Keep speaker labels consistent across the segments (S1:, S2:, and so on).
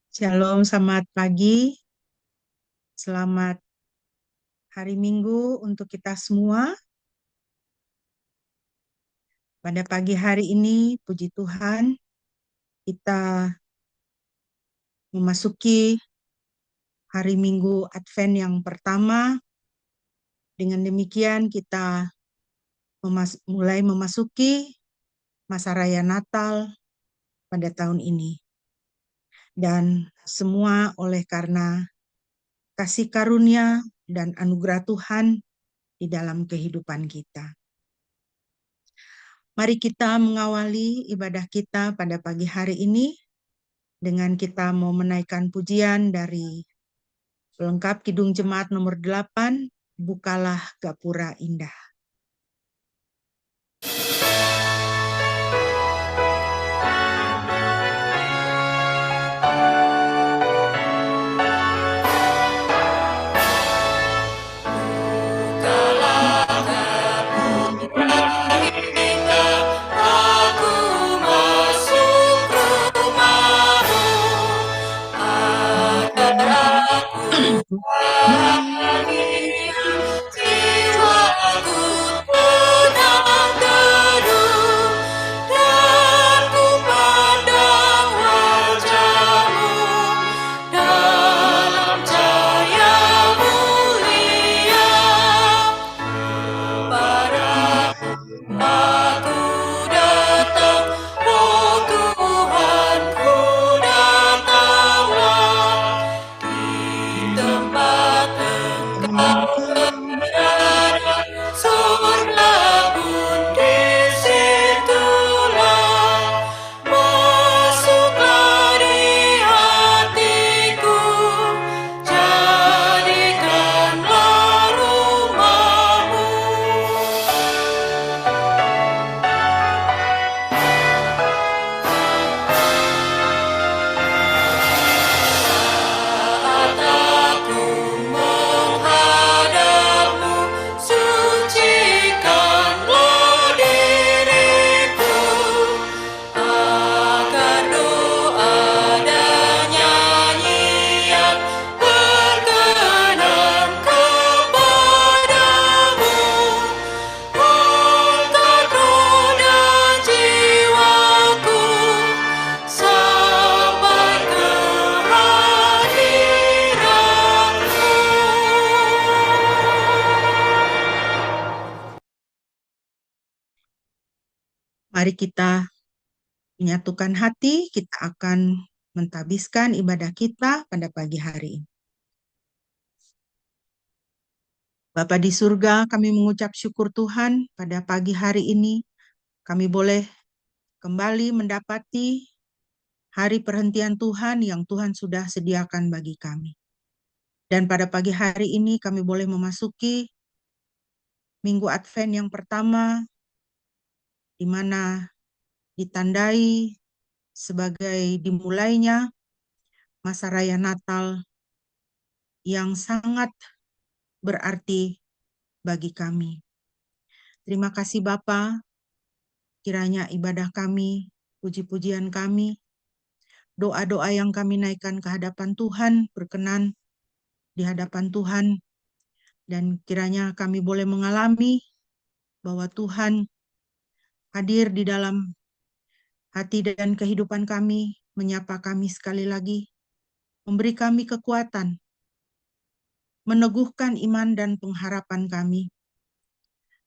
S1: Shalom, selamat pagi, selamat hari Minggu untuk kita semua. Pada pagi hari ini, puji Tuhan, kita memasuki hari Minggu Advent yang pertama. Dengan demikian, kita mulai memasuki masa raya Natal pada tahun ini. Dan semua oleh karena kasih karunia dan anugerah Tuhan di dalam kehidupan kita. Mari kita mengawali ibadah kita pada pagi hari ini dengan kita mau menaikkan pujian dari pelengkap Kidung Jemaat nomor 8, Bukalah Gapura Indah. Mari kita menyatukan hati, kita akan mentabiskan ibadah kita pada pagi hari ini. Bapa di surga, kami mengucap syukur Tuhan pada pagi hari ini. Kami boleh kembali mendapati hari perhentian Tuhan yang Tuhan sudah sediakan bagi kami. Dan pada pagi hari ini kami boleh memasuki Minggu Advent yang pertama, di mana ditandai sebagai dimulainya masa raya Natal yang sangat berarti bagi kami. Terima kasih Bapa, kiranya ibadah kami, puji-pujian kami, doa-doa yang kami naikkan ke hadapan Tuhan berkenan di hadapan Tuhan, dan kiranya kami boleh mengalami bahwa Tuhan hadir di dalam hati dan kehidupan kami, menyapa kami sekali lagi, memberi kami kekuatan, meneguhkan iman dan pengharapan kami,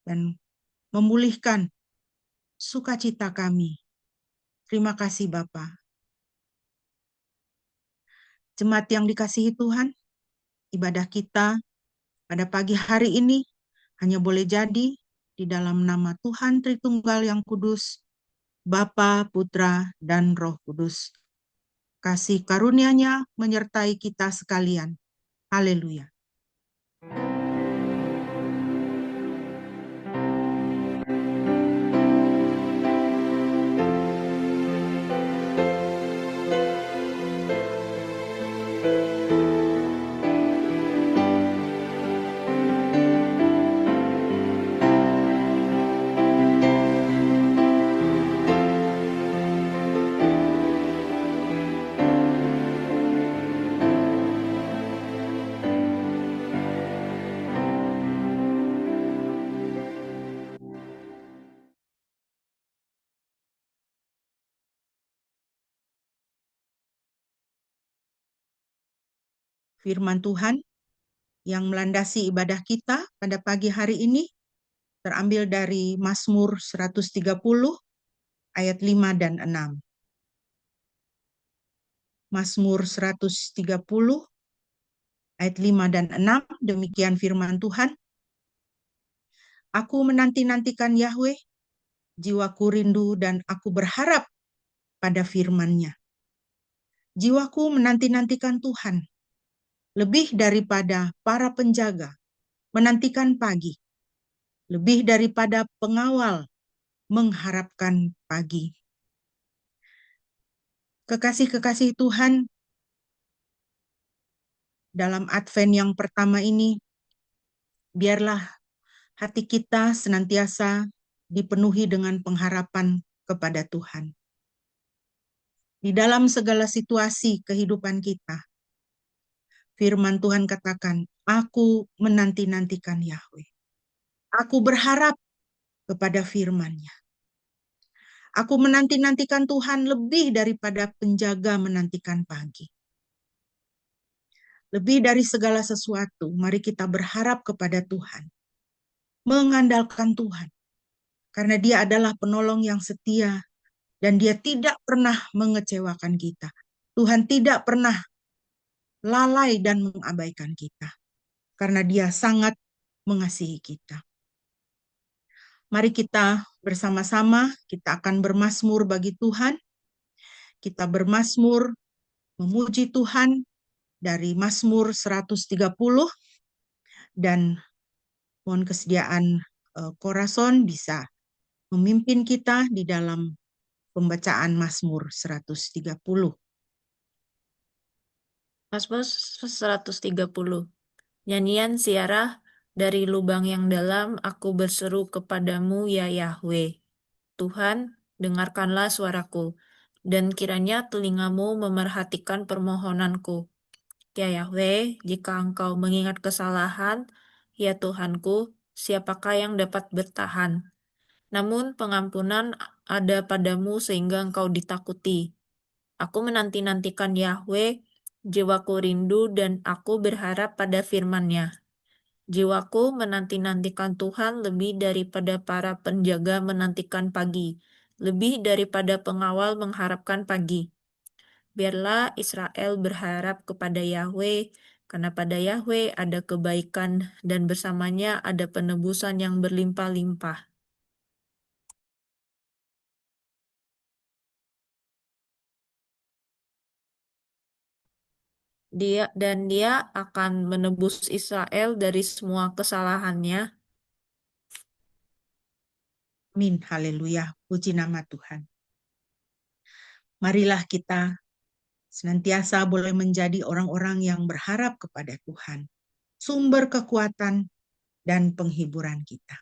S1: dan memulihkan sukacita kami. Terima kasih Bapa. Jemaat yang dikasihi Tuhan, ibadah kita pada pagi hari ini hanya boleh jadi di dalam nama Tuhan Tritunggal yang Kudus, Bapa, Putra, dan Roh Kudus. Kasih karunia-Nya menyertai kita sekalian. Haleluya. Firman Tuhan yang melandasi ibadah kita pada pagi hari ini terambil dari Mazmur 130 ayat 5 dan 6. Mazmur 130 ayat 5 dan 6, demikian firman Tuhan. Aku menanti-nantikan Yahweh, jiwaku rindu dan aku berharap pada firman-Nya. Jiwaku menanti-nantikan Tuhan, lebih daripada para penjaga menantikan pagi, lebih daripada pengawal mengharapkan pagi. Kekasih-kekasih Tuhan, dalam Advent yang pertama ini, biarlah hati kita senantiasa dipenuhi dengan pengharapan kepada Tuhan. Di dalam segala situasi kehidupan kita, firman Tuhan katakan, aku menanti-nantikan Yahweh. Aku berharap kepada firman-Nya. Aku menanti-nantikan Tuhan lebih daripada penjaga menantikan pagi. Lebih dari segala sesuatu, mari kita berharap kepada Tuhan. Mengandalkan Tuhan. Karena Dia adalah penolong yang setia dan Dia tidak pernah mengecewakan kita. Tuhan tidak pernah lalai dan mengabaikan kita. Karena Dia sangat mengasihi kita. Mari kita bersama-sama, kita akan bermazmur bagi Tuhan. Kita bermazmur memuji Tuhan dari Mazmur 130 dan mohon kesediaan Korason bisa memimpin kita di dalam pembacaan Mazmur 130.
S2: Mazmur 130. Nyanyian siarah, dari lubang yang dalam aku berseru kepadamu ya Yahweh. Tuhan, dengarkanlah suaraku, dan kiranya telingamu memerhatikan permohonanku. Ya Yahweh, jika engkau mengingat kesalahan, ya Tuhanku, siapakah yang dapat bertahan? Namun pengampunan ada padamu sehingga engkau ditakuti. Aku menanti-nantikan Yahweh, jiwaku rindu dan aku berharap pada firman-Nya. Jiwaku menanti-nantikan Tuhan lebih daripada para penjaga menantikan pagi, lebih daripada pengawal mengharapkan pagi. Biarlah Israel berharap kepada Yahweh, karena pada Yahweh ada kebaikan dan bersamanya ada penebusan yang berlimpah-limpah. Dia akan menebus Israel dari semua kesalahannya.
S1: Amin, haleluya, puji nama Tuhan. Marilah kita senantiasa boleh menjadi orang-orang yang berharap kepada Tuhan, sumber kekuatan dan penghiburan kita.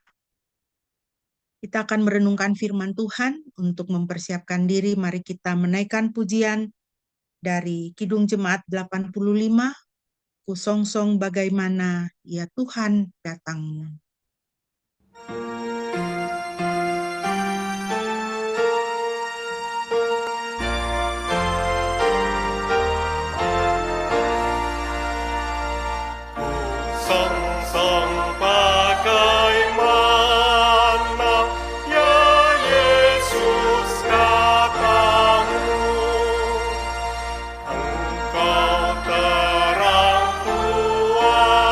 S1: Kita akan merenungkan firman Tuhan. Untuk mempersiapkan diri, mari kita menaikkan pujian dari Kidung Jemaat 85, Kusongsong bagaimana ya Tuhan datangmu.
S3: Songsong bagaimana ya Yesus katamu, Engkau terang Tuhan,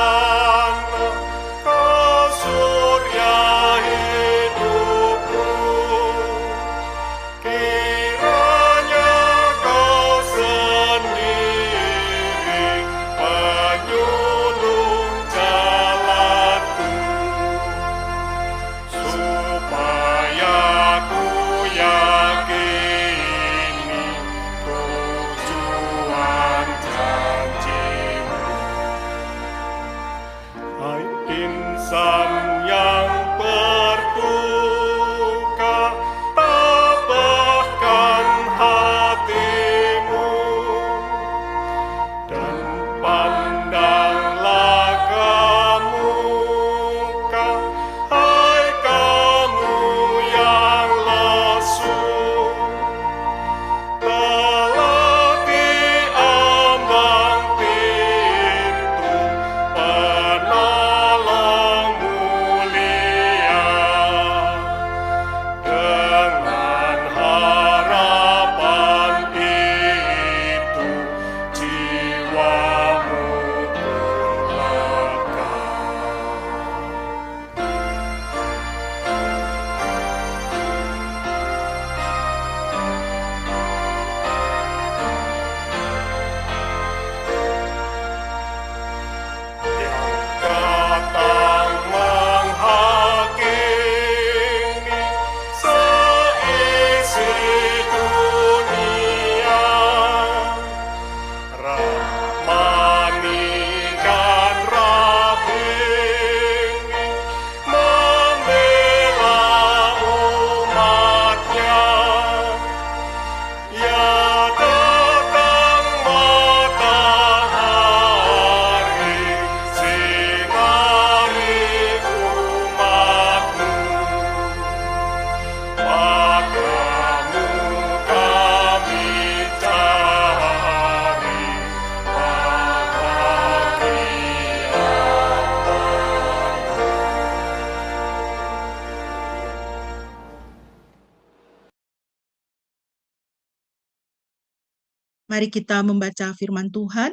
S1: Mari kita membaca firman Tuhan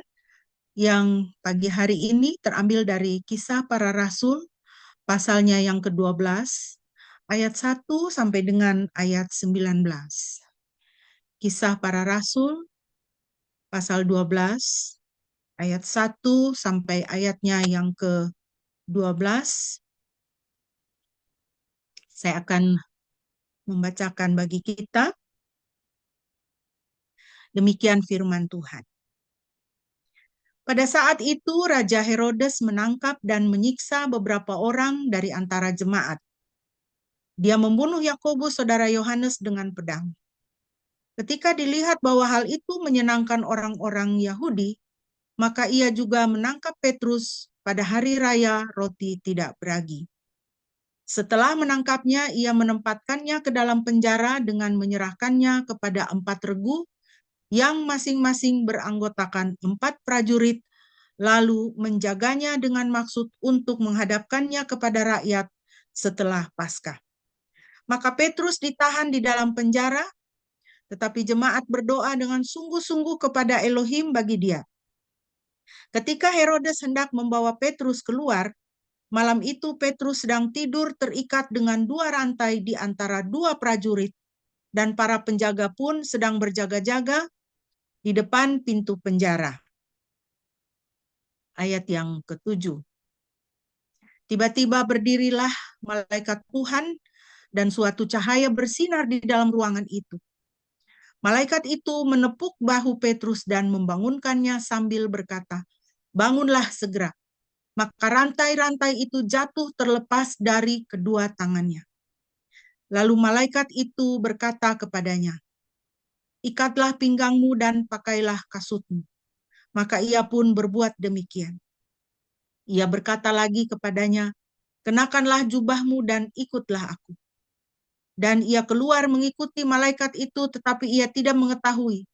S1: yang pagi hari ini terambil dari Kisah Para Rasul, pasalnya yang ke-12, ayat 1 sampai dengan ayat 19. Kisah Para Rasul, pasal 12, ayat 1 sampai ayatnya yang ke-12. Saya akan membacakan bagi kita. Demikian firman Tuhan. Pada saat itu Raja Herodes menangkap dan menyiksa beberapa orang dari antara jemaat. Dia membunuh Yakobus saudara Yohanes dengan pedang. Ketika dilihat bahwa hal itu menyenangkan orang-orang Yahudi, maka ia juga menangkap Petrus pada hari raya roti tidak beragi. Setelah menangkapnya, ia menempatkannya ke dalam penjara dengan menyerahkannya kepada 4 regu yang masing-masing beranggotakan 4 prajurit, lalu menjaganya dengan maksud untuk menghadapkannya kepada rakyat setelah Paskah. Maka Petrus ditahan di dalam penjara, tetapi jemaat berdoa dengan sungguh-sungguh kepada Elohim bagi dia. Ketika Herodes hendak membawa Petrus keluar, malam itu Petrus sedang tidur terikat dengan 2 rantai di antara 2 prajurit, dan para penjaga pun sedang berjaga-jaga di depan pintu penjara. Ayat yang ke-7. Tiba-tiba berdirilah malaikat Tuhan dan suatu cahaya bersinar di dalam ruangan itu. Malaikat itu menepuk bahu Petrus dan membangunkannya sambil berkata, "Bangunlah segera." Maka rantai-rantai itu jatuh terlepas dari kedua tangannya. Lalu malaikat itu berkata kepadanya, "Ikatlah pinggangmu dan pakailah kasutmu." Maka ia pun berbuat demikian. Ia berkata lagi kepadanya, "Kenakanlah jubahmu dan ikutlah aku." Dan ia keluar mengikuti malaikat itu, tetapi ia tidak mengetahui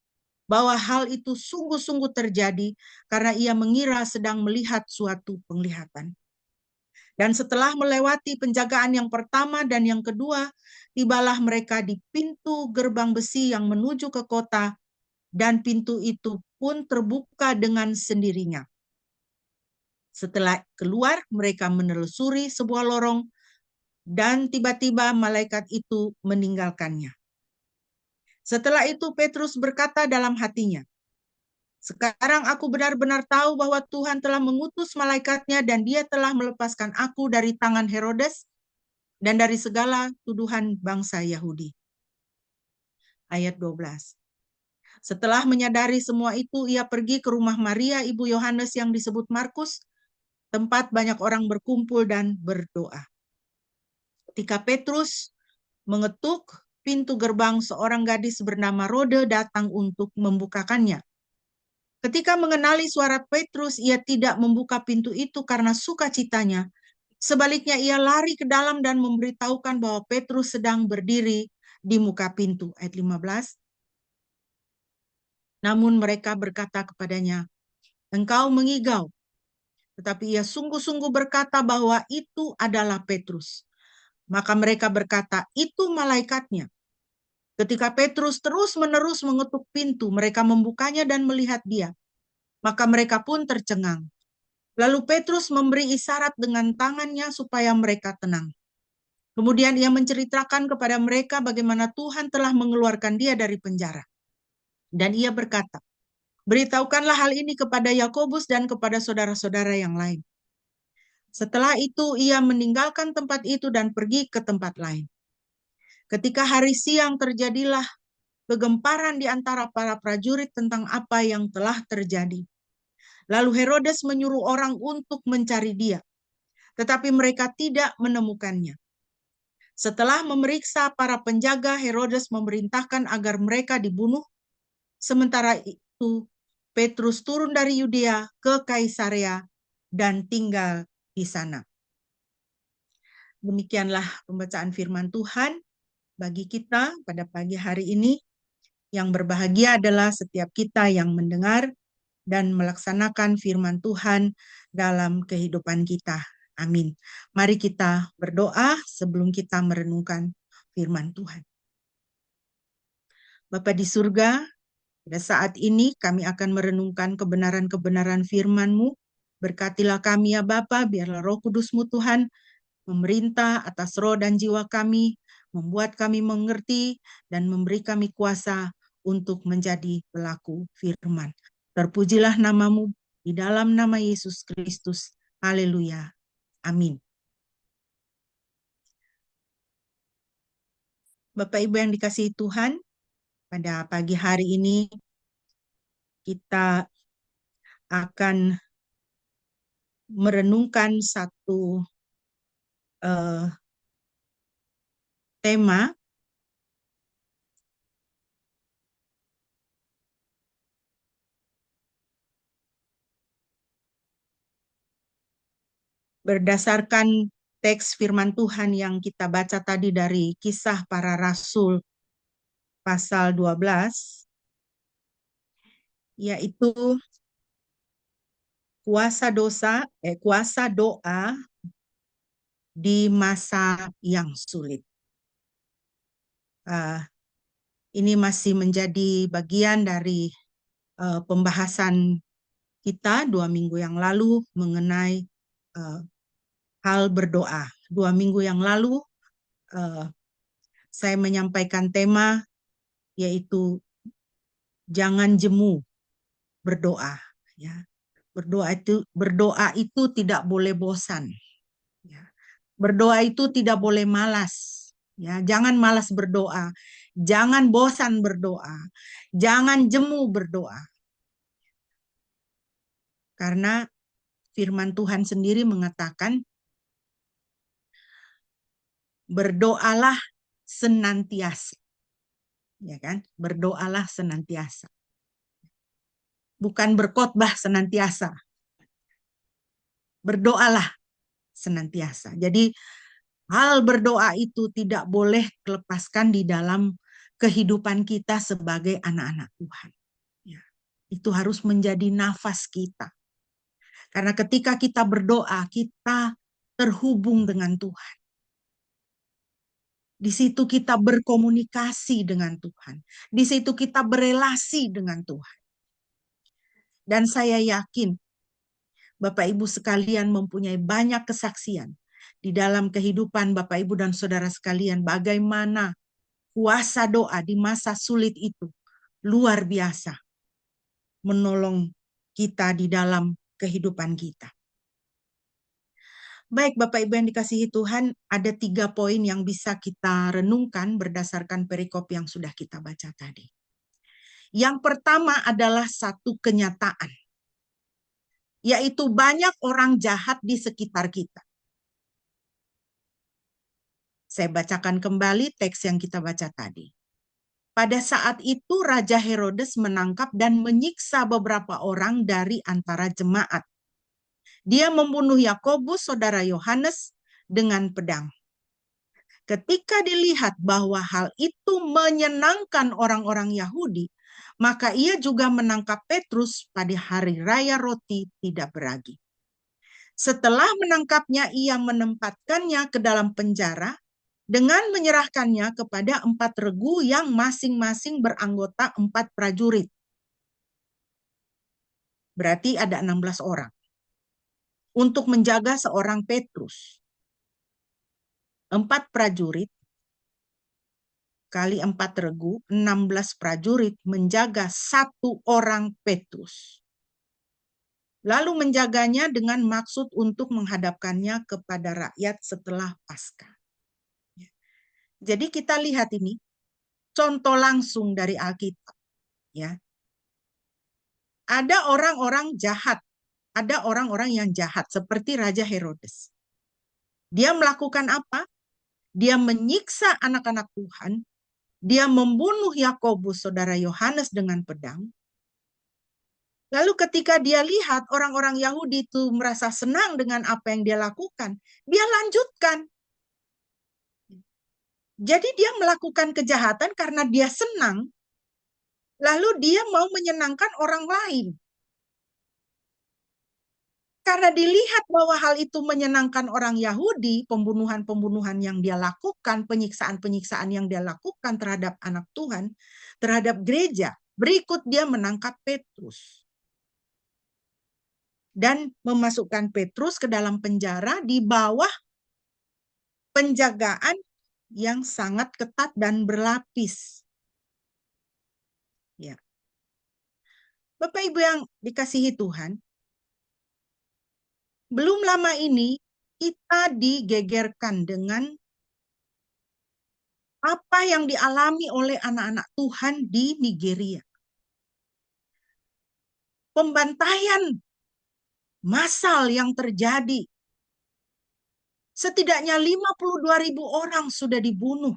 S1: bahwa hal itu sungguh-sungguh terjadi karena ia mengira sedang melihat suatu penglihatan. Dan setelah melewati penjagaan yang pertama dan yang kedua, tibalah mereka di pintu gerbang besi yang menuju ke kota, dan pintu itu pun terbuka dengan sendirinya. Setelah keluar, mereka menelusuri sebuah lorong, dan tiba-tiba malaikat itu meninggalkannya. Setelah itu Petrus berkata dalam hatinya, "Sekarang aku benar-benar tahu bahwa Tuhan telah mengutus malaikatnya dan dia telah melepaskan aku dari tangan Herodes dan dari segala tuduhan bangsa Yahudi." Ayat 12. Setelah menyadari semua itu, ia pergi ke rumah Maria, ibu Yohanes yang disebut Markus, tempat banyak orang berkumpul dan berdoa. Ketika Petrus mengetuk pintu gerbang, seorang gadis bernama Rode datang untuk membukakannya. Ketika mengenali suara Petrus, ia tidak membuka pintu itu karena sukacitanya. Sebaliknya ia lari ke dalam dan memberitahukan bahwa Petrus sedang berdiri di muka pintu. Ayat 15. Namun mereka berkata kepadanya, "Engkau mengigau." Tetapi ia sungguh-sungguh berkata bahwa itu adalah Petrus. Maka mereka berkata, "Itu malaikatnya." Ketika Petrus terus-menerus mengetuk pintu, mereka membukanya dan melihat dia. Maka mereka pun tercengang. Lalu Petrus memberi isyarat dengan tangannya supaya mereka tenang. Kemudian ia menceritakan kepada mereka bagaimana Tuhan telah mengeluarkan dia dari penjara. Dan ia berkata, "Beritahukanlah hal ini kepada Yakobus dan kepada saudara-saudara yang lain." Setelah itu ia meninggalkan tempat itu dan pergi ke tempat lain. Ketika hari siang terjadilah kegemparan di antara para prajurit tentang apa yang telah terjadi. Lalu Herodes menyuruh orang untuk mencari dia, tetapi mereka tidak menemukannya. Setelah memeriksa para penjaga, Herodes memerintahkan agar mereka dibunuh. Sementara itu, Petrus turun dari Yudea ke Kaisarea dan tinggal di sana. Demikianlah pembacaan firman Tuhan bagi kita pada pagi hari ini. Yang berbahagia adalah setiap kita yang mendengar dan melaksanakan firman Tuhan dalam kehidupan kita. Amin. Mari kita berdoa sebelum kita merenungkan firman Tuhan. Bapa di surga, Pada saat ini kami akan merenungkan kebenaran-kebenaran firman-Mu. Berkatilah kami ya Bapa, biarlah Roh Kudus-Mu Tuhan memerintah atas roh dan jiwa kami, membuat kami mengerti dan memberi kami kuasa untuk menjadi pelaku firman. Terpujilah nama-Mu di dalam nama Yesus Kristus. Haleluya. Amin. Bapak Ibu yang dikasihi Tuhan, pada pagi hari ini kita akan merenungkan satu tema berdasarkan teks firman Tuhan yang kita baca tadi dari Kisah Para Rasul pasal 12, yaitu kuasa doa di masa yang sulit. Ini masih menjadi bagian dari pembahasan kita 2 minggu yang lalu mengenai hal berdoa. 2 minggu yang lalu saya menyampaikan tema yaitu jangan jemu berdoa. Ya, berdoa itu tidak boleh bosan. Ya, berdoa itu tidak boleh malas. Ya, jangan malas berdoa, jangan bosan berdoa, jangan jemu berdoa. Karena firman Tuhan sendiri mengatakan berdoalah senantiasa. Ya kan? Berdoalah senantiasa. Bukan berkhotbah senantiasa. Berdoalah senantiasa. Jadi hal berdoa itu tidak boleh dilepaskan di dalam kehidupan kita sebagai anak-anak Tuhan. Ya. Itu harus menjadi nafas kita. Karena ketika kita berdoa, kita terhubung dengan Tuhan. Di situ kita berkomunikasi dengan Tuhan. Di situ kita berelasi dengan Tuhan. Dan saya yakin Bapak Ibu sekalian mempunyai banyak kesaksian di dalam kehidupan Bapak Ibu dan saudara sekalian bagaimana kuasa doa di masa sulit itu luar biasa menolong kita di dalam kehidupan kita. Baik Bapak Ibu yang dikasihi Tuhan, ada 3 poin yang bisa kita renungkan berdasarkan perikop yang sudah kita baca tadi. Yang pertama adalah satu kenyataan, yaitu banyak orang jahat di sekitar kita. Saya bacakan kembali teks yang kita baca tadi. Pada saat itu Raja Herodes menangkap dan menyiksa beberapa orang dari antara jemaat. Dia membunuh Yakobus, saudara Yohanes, dengan pedang. Ketika dilihat bahwa hal itu menyenangkan orang-orang Yahudi, maka ia juga menangkap Petrus pada hari raya roti tidak beragi. Setelah menangkapnya, ia menempatkannya ke dalam penjara dengan menyerahkannya kepada 4 regu yang masing-masing beranggota 4 prajurit. Berarti ada 16 orang. Untuk menjaga seorang Petrus. 4 prajurit kali 4 regu, 16 prajurit menjaga 1 orang Petrus. Lalu menjaganya dengan maksud untuk menghadapkannya kepada rakyat setelah Paskah. Jadi kita lihat ini contoh langsung dari Alkitab. Ya. Ada orang-orang jahat, ada orang-orang yang jahat seperti Raja Herodes. Dia melakukan apa? Dia menyiksa anak-anak Tuhan. Dia membunuh Yakobus, saudara Yohanes dengan pedang. Lalu ketika dia lihat orang-orang Yahudi itu merasa senang dengan apa yang dia lakukan, dia lanjutkan. Jadi dia melakukan kejahatan karena dia senang, lalu dia mau menyenangkan orang lain. Karena dilihat bahwa hal itu menyenangkan orang Yahudi, pembunuhan-pembunuhan yang dia lakukan, penyiksaan-penyiksaan yang dia lakukan terhadap anak Tuhan, terhadap gereja, Berikut dia menangkap Petrus dan memasukkan Petrus ke dalam penjara di bawah penjagaan yang sangat ketat dan berlapis. Ya. Bapak Ibu yang dikasihi Tuhan, belum lama ini kita digegerkan dengan apa yang dialami oleh anak-anak Tuhan di Nigeria. Pembantaian massal yang terjadi. Setidaknya 52.000 orang sudah dibunuh.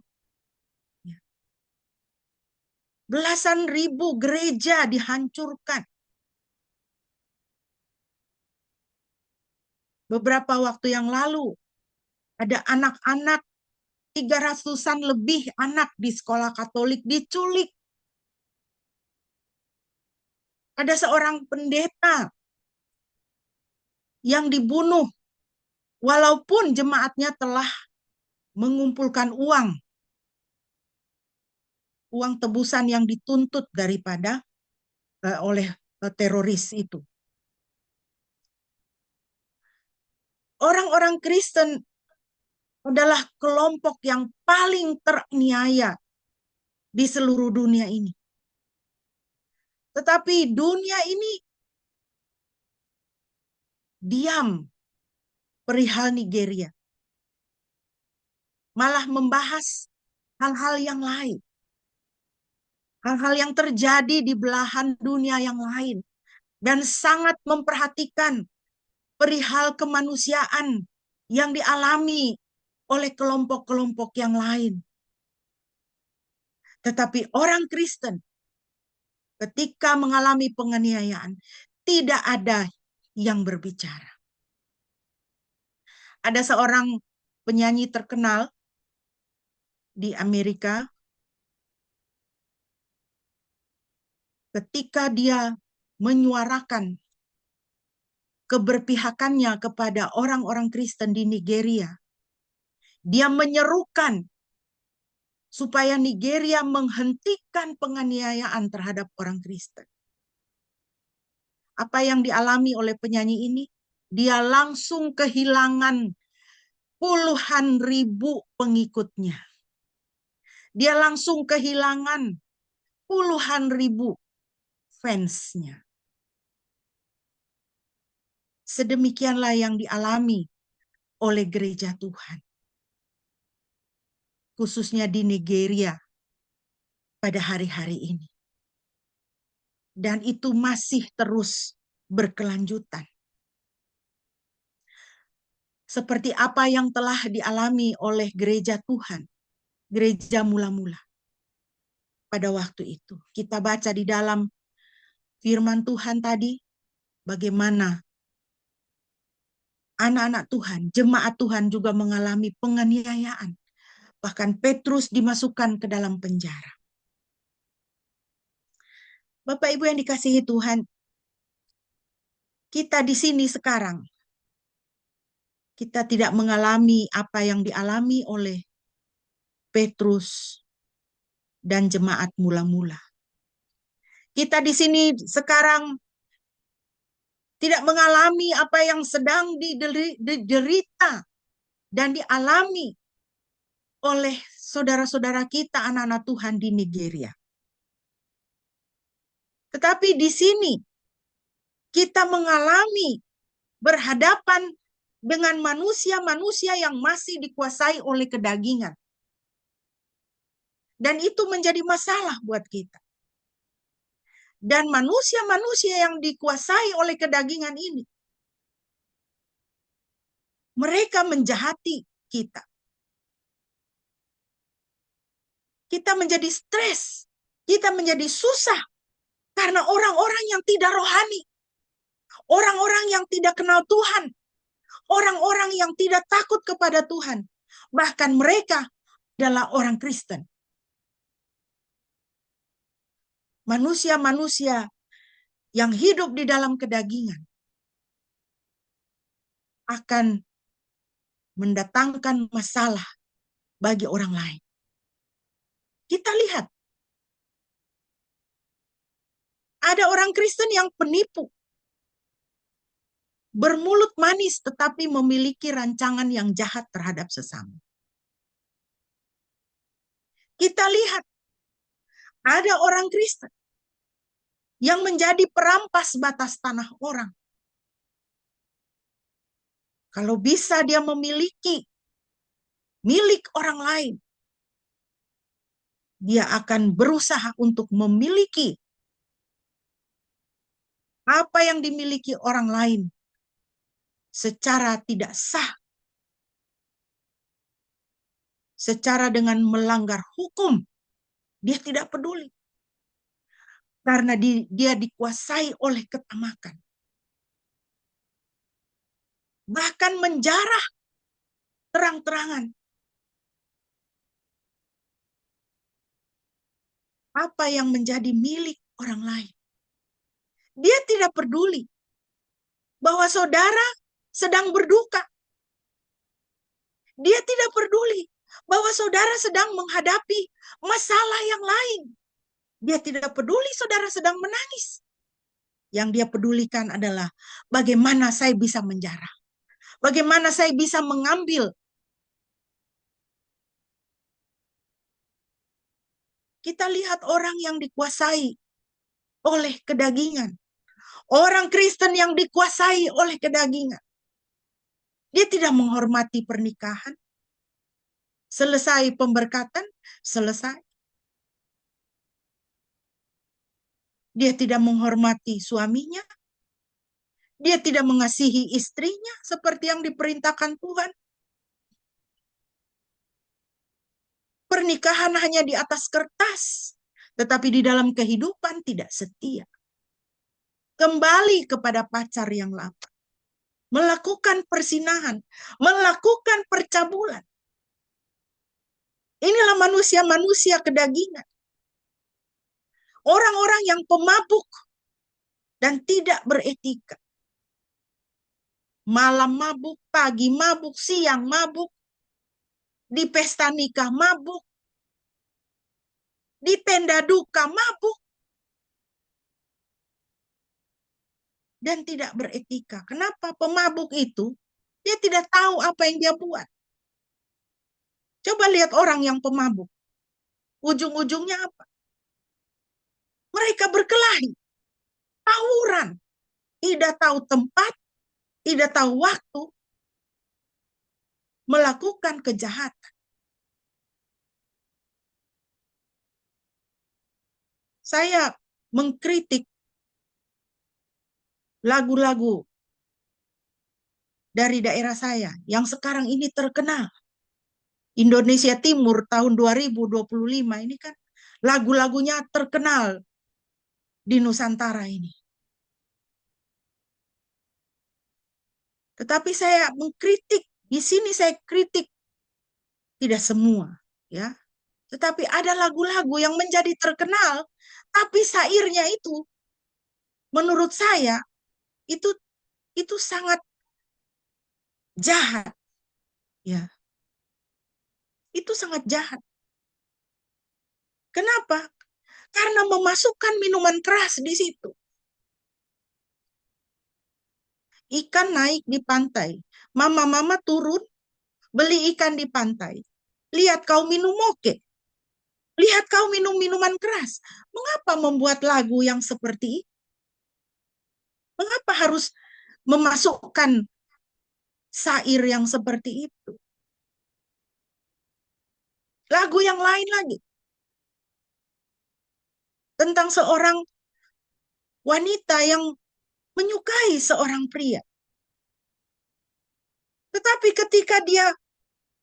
S1: Belasan ribu gereja dihancurkan. Beberapa waktu yang lalu, ada anak-anak 300-an lebih anak di sekolah Katolik diculik. Ada seorang pendeta yang dibunuh walaupun jemaatnya telah mengumpulkan uang tebusan yang dituntut daripada oleh teroris itu. Orang-orang Kristen adalah kelompok yang paling teraniaya di seluruh dunia ini. Tetapi dunia ini diam perihal Nigeria. Malah membahas hal-hal yang lain. Hal-hal yang terjadi di belahan dunia yang lain. Dan sangat memperhatikan perihal kemanusiaan yang dialami oleh kelompok-kelompok yang lain. Tetapi orang Kristen ketika mengalami penganiayaan tidak ada yang berbicara. Ada seorang penyanyi terkenal di Amerika, ketika dia menyuarakan keberpihakannya kepada orang-orang Kristen di Nigeria, dia menyerukan supaya Nigeria menghentikan penganiayaan terhadap orang Kristen. Apa yang dialami oleh penyanyi ini? Dia langsung kehilangan puluhan ribu pengikutnya. Dia langsung kehilangan puluhan ribu fansnya. Sedemikianlah yang dialami oleh gereja Tuhan. Khususnya di Nigeria pada hari-hari ini. Dan itu masih terus berkelanjutan. Seperti apa yang telah dialami oleh gereja Tuhan, gereja mula-mula. Pada waktu itu, kita baca di dalam firman Tuhan tadi, bagaimana anak-anak Tuhan, jemaat Tuhan juga mengalami penganiayaan. Bahkan Petrus dimasukkan ke dalam penjara. Bapak Ibu yang dikasihi Tuhan, kita di sini sekarang, kita tidak mengalami apa yang dialami oleh Petrus dan jemaat mula-mula. Kita di sini sekarang tidak mengalami apa yang sedang diderita dan dialami oleh saudara-saudara kita anak-anak Tuhan di Nigeria. Tetapi di sini kita mengalami berhadapan dengan manusia-manusia yang masih dikuasai oleh kedagingan. Dan itu menjadi masalah buat kita. Dan manusia-manusia yang dikuasai oleh kedagingan ini, mereka menjahati kita. Kita menjadi stres, kita menjadi susah karena orang-orang yang tidak rohani, orang-orang yang tidak kenal Tuhan, orang-orang yang tidak takut kepada Tuhan, bahkan mereka adalah orang Kristen. Manusia-manusia yang hidup di dalam kedagingan akan mendatangkan masalah bagi orang lain. Kita lihat Ada orang Kristen yang penipu, bermulut manis tetapi memiliki rancangan yang jahat terhadap sesama. Kita lihat ada orang Kristen yang menjadi perampas batas tanah orang. Kalau bisa dia memiliki milik orang lain, dia akan berusaha untuk memiliki apa yang dimiliki orang lain secara tidak sah, secara dengan melanggar hukum. Dia tidak peduli karena dia dikuasai oleh ketamakan, bahkan menjarah terang-terangan apa yang menjadi milik orang lain. Dia tidak peduli bahwa saudara sedang berduka. Dia tidak peduli bahwa saudara sedang menghadapi masalah yang lain. Dia tidak peduli saudara sedang menangis. Yang dia pedulikan adalah bagaimana saya bisa menjarah. Bagaimana saya bisa mengambil. Kita lihat orang yang dikuasai oleh kedagingan. Orang Kristen yang dikuasai oleh kedagingan. Dia tidak menghormati pernikahan. Selesai pemberkatan, selesai. Dia tidak menghormati suaminya. Dia tidak mengasihi istrinya seperti yang diperintahkan Tuhan. Pernikahan hanya di atas kertas, tetapi di dalam kehidupan tidak setia. Kembali kepada pacar yang lama. Melakukan persinahan, melakukan percabulan. Inilah manusia-manusia kedagingan. Orang-orang yang pemabuk dan tidak beretika. Malam mabuk, pagi mabuk, siang mabuk, di pesta nikah mabuk, di tenda duka mabuk, dan tidak beretika. Kenapa? Pemabuk itu, dia tidak tahu apa yang dia buat. Coba lihat orang yang pemabuk. Ujung-ujungnya apa? Mereka berkelahi, tawuran, tidak tahu tempat, tidak tahu waktu, melakukan kejahatan. Saya mengkritik lagu-lagu dari daerah saya yang sekarang ini terkenal. Indonesia Timur tahun 2025 ini kan lagu-lagunya terkenal di Nusantara ini. Tetapi saya mengkritik, di sini saya kritik tidak semua, ya. Tetapi ada lagu-lagu yang menjadi terkenal, tapi syairnya itu menurut saya itu sangat jahat, ya. Itu sangat jahat. Kenapa? Karena memasukkan minuman keras di situ. Ikan naik di pantai. Mama-mama turun beli ikan di pantai. Lihat kau minum moke. Lihat kau minum minuman keras. Mengapa membuat lagu yang seperti itu? Mengapa harus memasukkan syair yang seperti itu? Lagu yang lain lagi. Tentang seorang wanita yang menyukai seorang pria. Tetapi ketika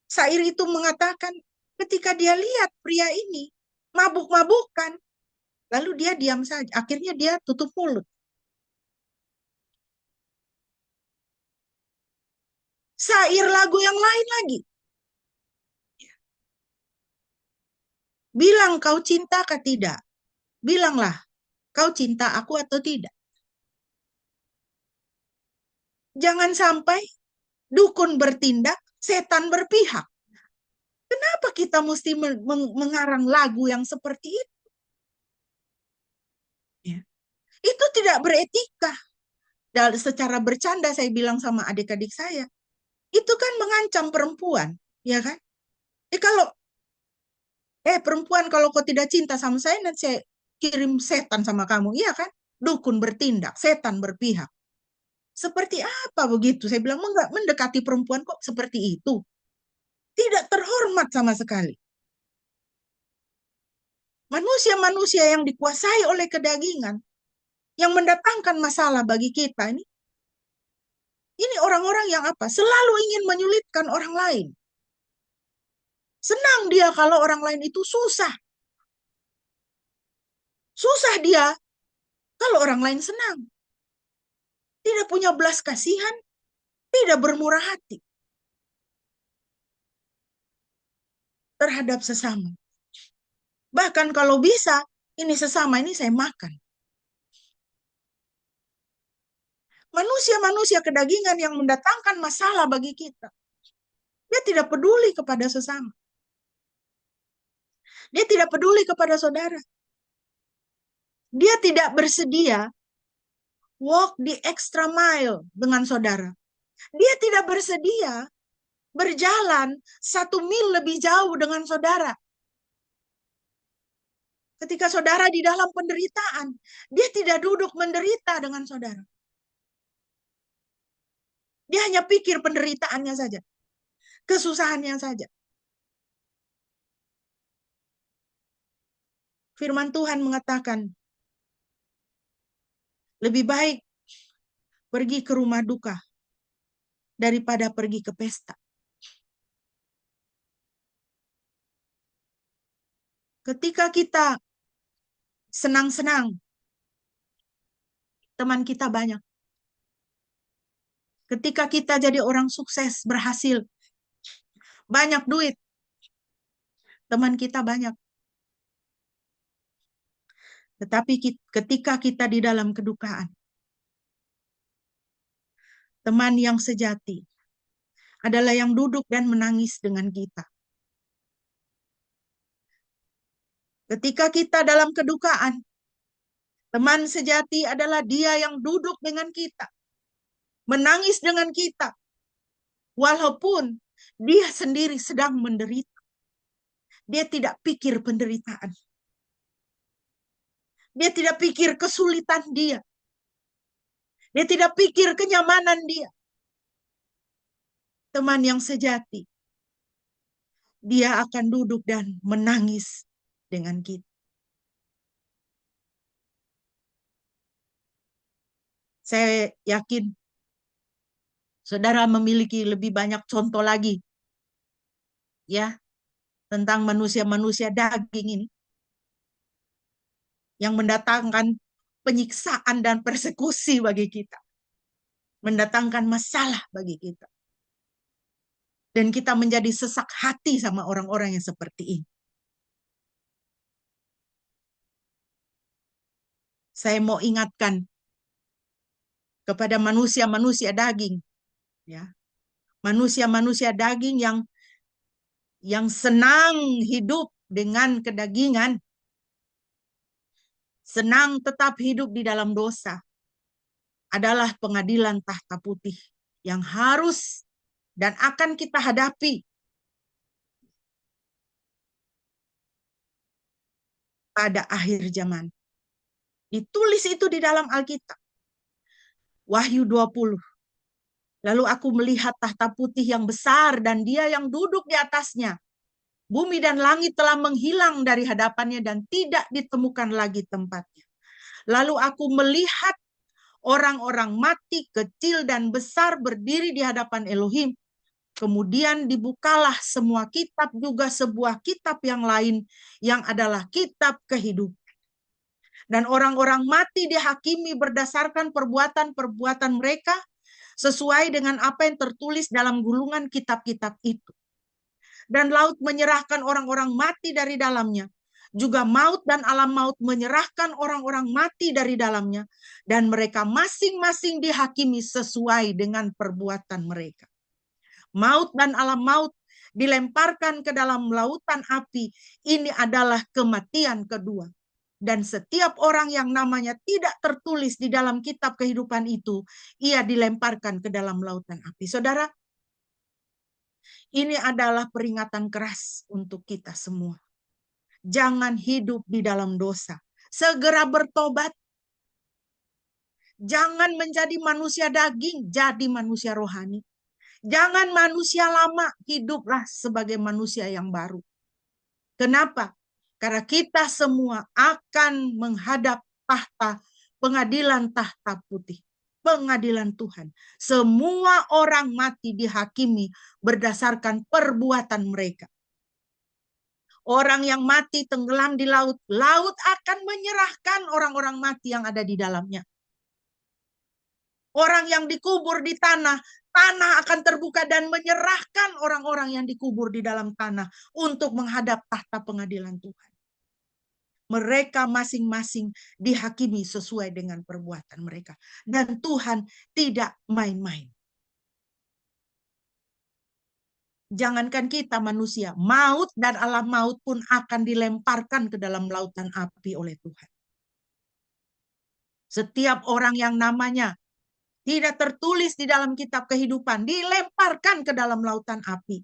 S1: syair itu mengatakan, ketika dia lihat pria ini mabuk-mabukan, lalu dia diam saja. Akhirnya dia tutup mulut. Syair lagu yang lain lagi. Bilang kau cinta kah tidak? Bilanglah kau cinta aku atau tidak. Jangan sampai dukun bertindak, setan berpihak. Kenapa kita mesti mengarang lagu yang seperti itu? Ya. tidak beretika. Dan secara bercanda saya bilang sama adik-adik saya, itu kan mengancam perempuan, ya kan? Kalau perempuan, kalau kau tidak cinta sama saya, nanti saya kirim setan sama kamu, iya kan? Dukun bertindak, setan berpihak. Seperti apa begitu? Saya bilang, enggak, mendekati perempuan kok seperti itu. Tidak terhormat sama sekali. Manusia-manusia yang dikuasai oleh kedagingan, yang mendatangkan masalah bagi kita ini orang-orang yang apa? Selalu ingin menyulitkan orang lain. Senang dia kalau orang lain itu susah. Susah dia kalau orang lain senang. Tidak punya belas kasihan, tidak bermurah hati terhadap sesama. Bahkan kalau bisa, ini sesama ini saya makan. Manusia-manusia kedagingan yang mendatangkan masalah bagi kita. Dia tidak peduli kepada sesama. Dia tidak peduli kepada saudara. Dia tidak bersedia walk the extra mile dengan saudara. Dia tidak bersedia berjalan 1 mil lebih jauh dengan saudara. Ketika saudara di dalam penderitaan, dia tidak duduk menderita dengan saudara. Dia hanya pikir penderitaannya saja, kesusahannya saja. Firman Tuhan mengatakan, lebih baik pergi ke rumah duka daripada pergi ke pesta. Ketika kita senang-senang, teman kita banyak. Ketika kita jadi orang sukses, berhasil, banyak duit, teman kita banyak. Tetapi ketika kita di dalam kedukaan, teman yang sejati adalah yang duduk dan menangis dengan kita. Ketika kita dalam kedukaan, teman sejati adalah dia yang duduk dengan kita, menangis dengan kita, walaupun dia sendiri sedang menderita. Dia tidak pikir penderitaan. Dia tidak pikir kesulitan dia. Dia tidak pikir kenyamanan dia. Teman yang sejati, dia akan duduk dan menangis dengan kita. Saya yakin saudara memiliki lebih banyak contoh lagi, ya, tentang manusia-manusia daging ini yang mendatangkan penyiksaan dan persekusi bagi kita, mendatangkan masalah bagi kita, dan kita menjadi sesak hati sama orang-orang yang seperti ini. Saya mau ingatkan kepada manusia-manusia daging, ya, manusia-manusia daging yang senang hidup dengan kedagingan, senang tetap hidup di dalam dosa, adalah pengadilan tahta putih yang harus dan akan kita hadapi pada akhir zaman. Ditulis itu di dalam Alkitab. Wahyu 20. Lalu aku melihat tahta putih yang besar dan dia yang duduk di atasnya. Bumi dan langit telah menghilang dari hadapannya dan tidak ditemukan lagi tempatnya. Lalu aku melihat orang-orang mati, kecil dan besar berdiri di hadapan Elohim. Kemudian dibukalah semua kitab, juga sebuah kitab yang lain yang adalah kitab kehidupan. Dan orang-orang mati dihakimi berdasarkan perbuatan-perbuatan mereka sesuai dengan apa yang tertulis dalam gulungan kitab-kitab itu. Dan laut menyerahkan orang-orang mati dari dalamnya. Juga maut dan alam maut menyerahkan orang-orang mati dari dalamnya. Dan mereka masing-masing dihakimi sesuai dengan perbuatan mereka. Maut dan alam maut dilemparkan ke dalam lautan api. Ini adalah kematian kedua. Dan setiap orang yang namanya tidak tertulis di dalam kitab kehidupan itu, ia dilemparkan ke dalam lautan api. Saudara, ini adalah peringatan keras untuk kita semua. Jangan hidup di dalam dosa. Segera bertobat. Jangan menjadi manusia daging, jadi manusia rohani. Jangan manusia lama, hiduplah sebagai manusia yang baru. Kenapa? Karena kita semua akan menghadap pengadilan tahta putih. Pengadilan Tuhan. Semua orang mati dihakimi berdasarkan perbuatan mereka. Orang yang mati tenggelam di laut, laut akan menyerahkan orang-orang mati yang ada di dalamnya. Orang yang dikubur di tanah, tanah akan terbuka dan menyerahkan orang-orang yang dikubur di dalam tanah untuk menghadap tahta pengadilan Tuhan. Mereka masing-masing dihakimi sesuai dengan perbuatan mereka. Dan Tuhan tidak main-main. Jangankan kita manusia, maut dan alam maut pun akan dilemparkan ke dalam lautan api oleh Tuhan. Setiap orang yang namanya tidak tertulis di dalam kitab kehidupan dilemparkan ke dalam lautan api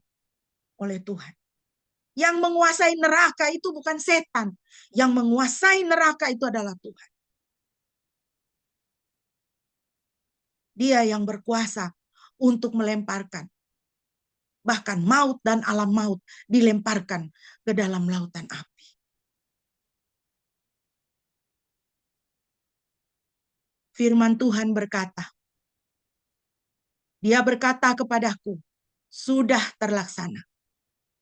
S1: oleh Tuhan. Yang menguasai neraka itu bukan setan. Yang menguasai neraka itu adalah Tuhan. Dia yang berkuasa untuk melemparkan. Bahkan maut dan alam maut dilemparkan ke dalam lautan api. Firman Tuhan berkata, Dia berkata kepadaku, sudah terlaksana.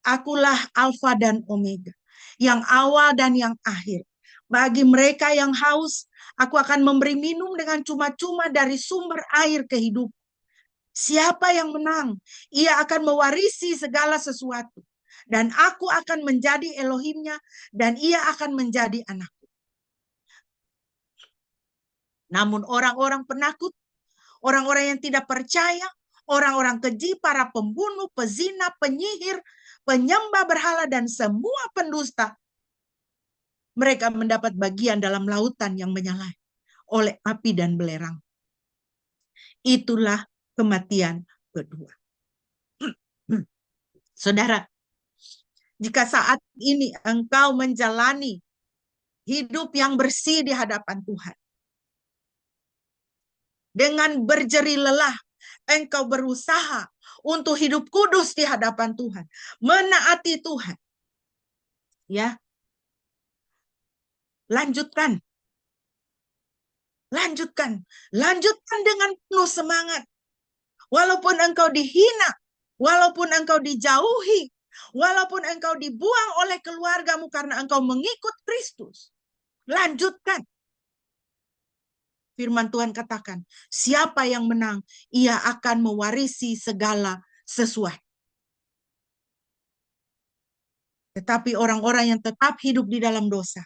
S1: Akulah Alfa dan Omega, yang awal dan yang akhir. Bagi mereka yang haus, aku akan memberi minum dengan cuma-cuma dari sumber air kehidupan. Siapa yang menang, ia akan mewarisi segala sesuatu. Dan aku akan menjadi Elohimnya, dan ia akan menjadi anakku. Namun orang-orang penakut, orang-orang yang tidak percaya, orang-orang keji, para pembunuh, pezina, penyihir, penyembah berhala, dan semua pendusta, mereka mendapat bagian dalam lautan yang menyala oleh api dan belerang. Itulah kematian kedua. Saudara, jika saat ini engkau menjalani hidup yang bersih di hadapan Tuhan, dengan berjeri lelah, engkau berusaha untuk hidup kudus di hadapan Tuhan, menaati Tuhan. Ya, lanjutkan. Lanjutkan dengan penuh semangat. Walaupun engkau dihina, walaupun engkau dijauhi, walaupun engkau dibuang oleh keluargamu karena engkau mengikut Kristus, lanjutkan. Firman Tuhan katakan, siapa yang menang, ia akan mewarisi segala sesuatu. Tetapi orang-orang yang tetap hidup di dalam dosa,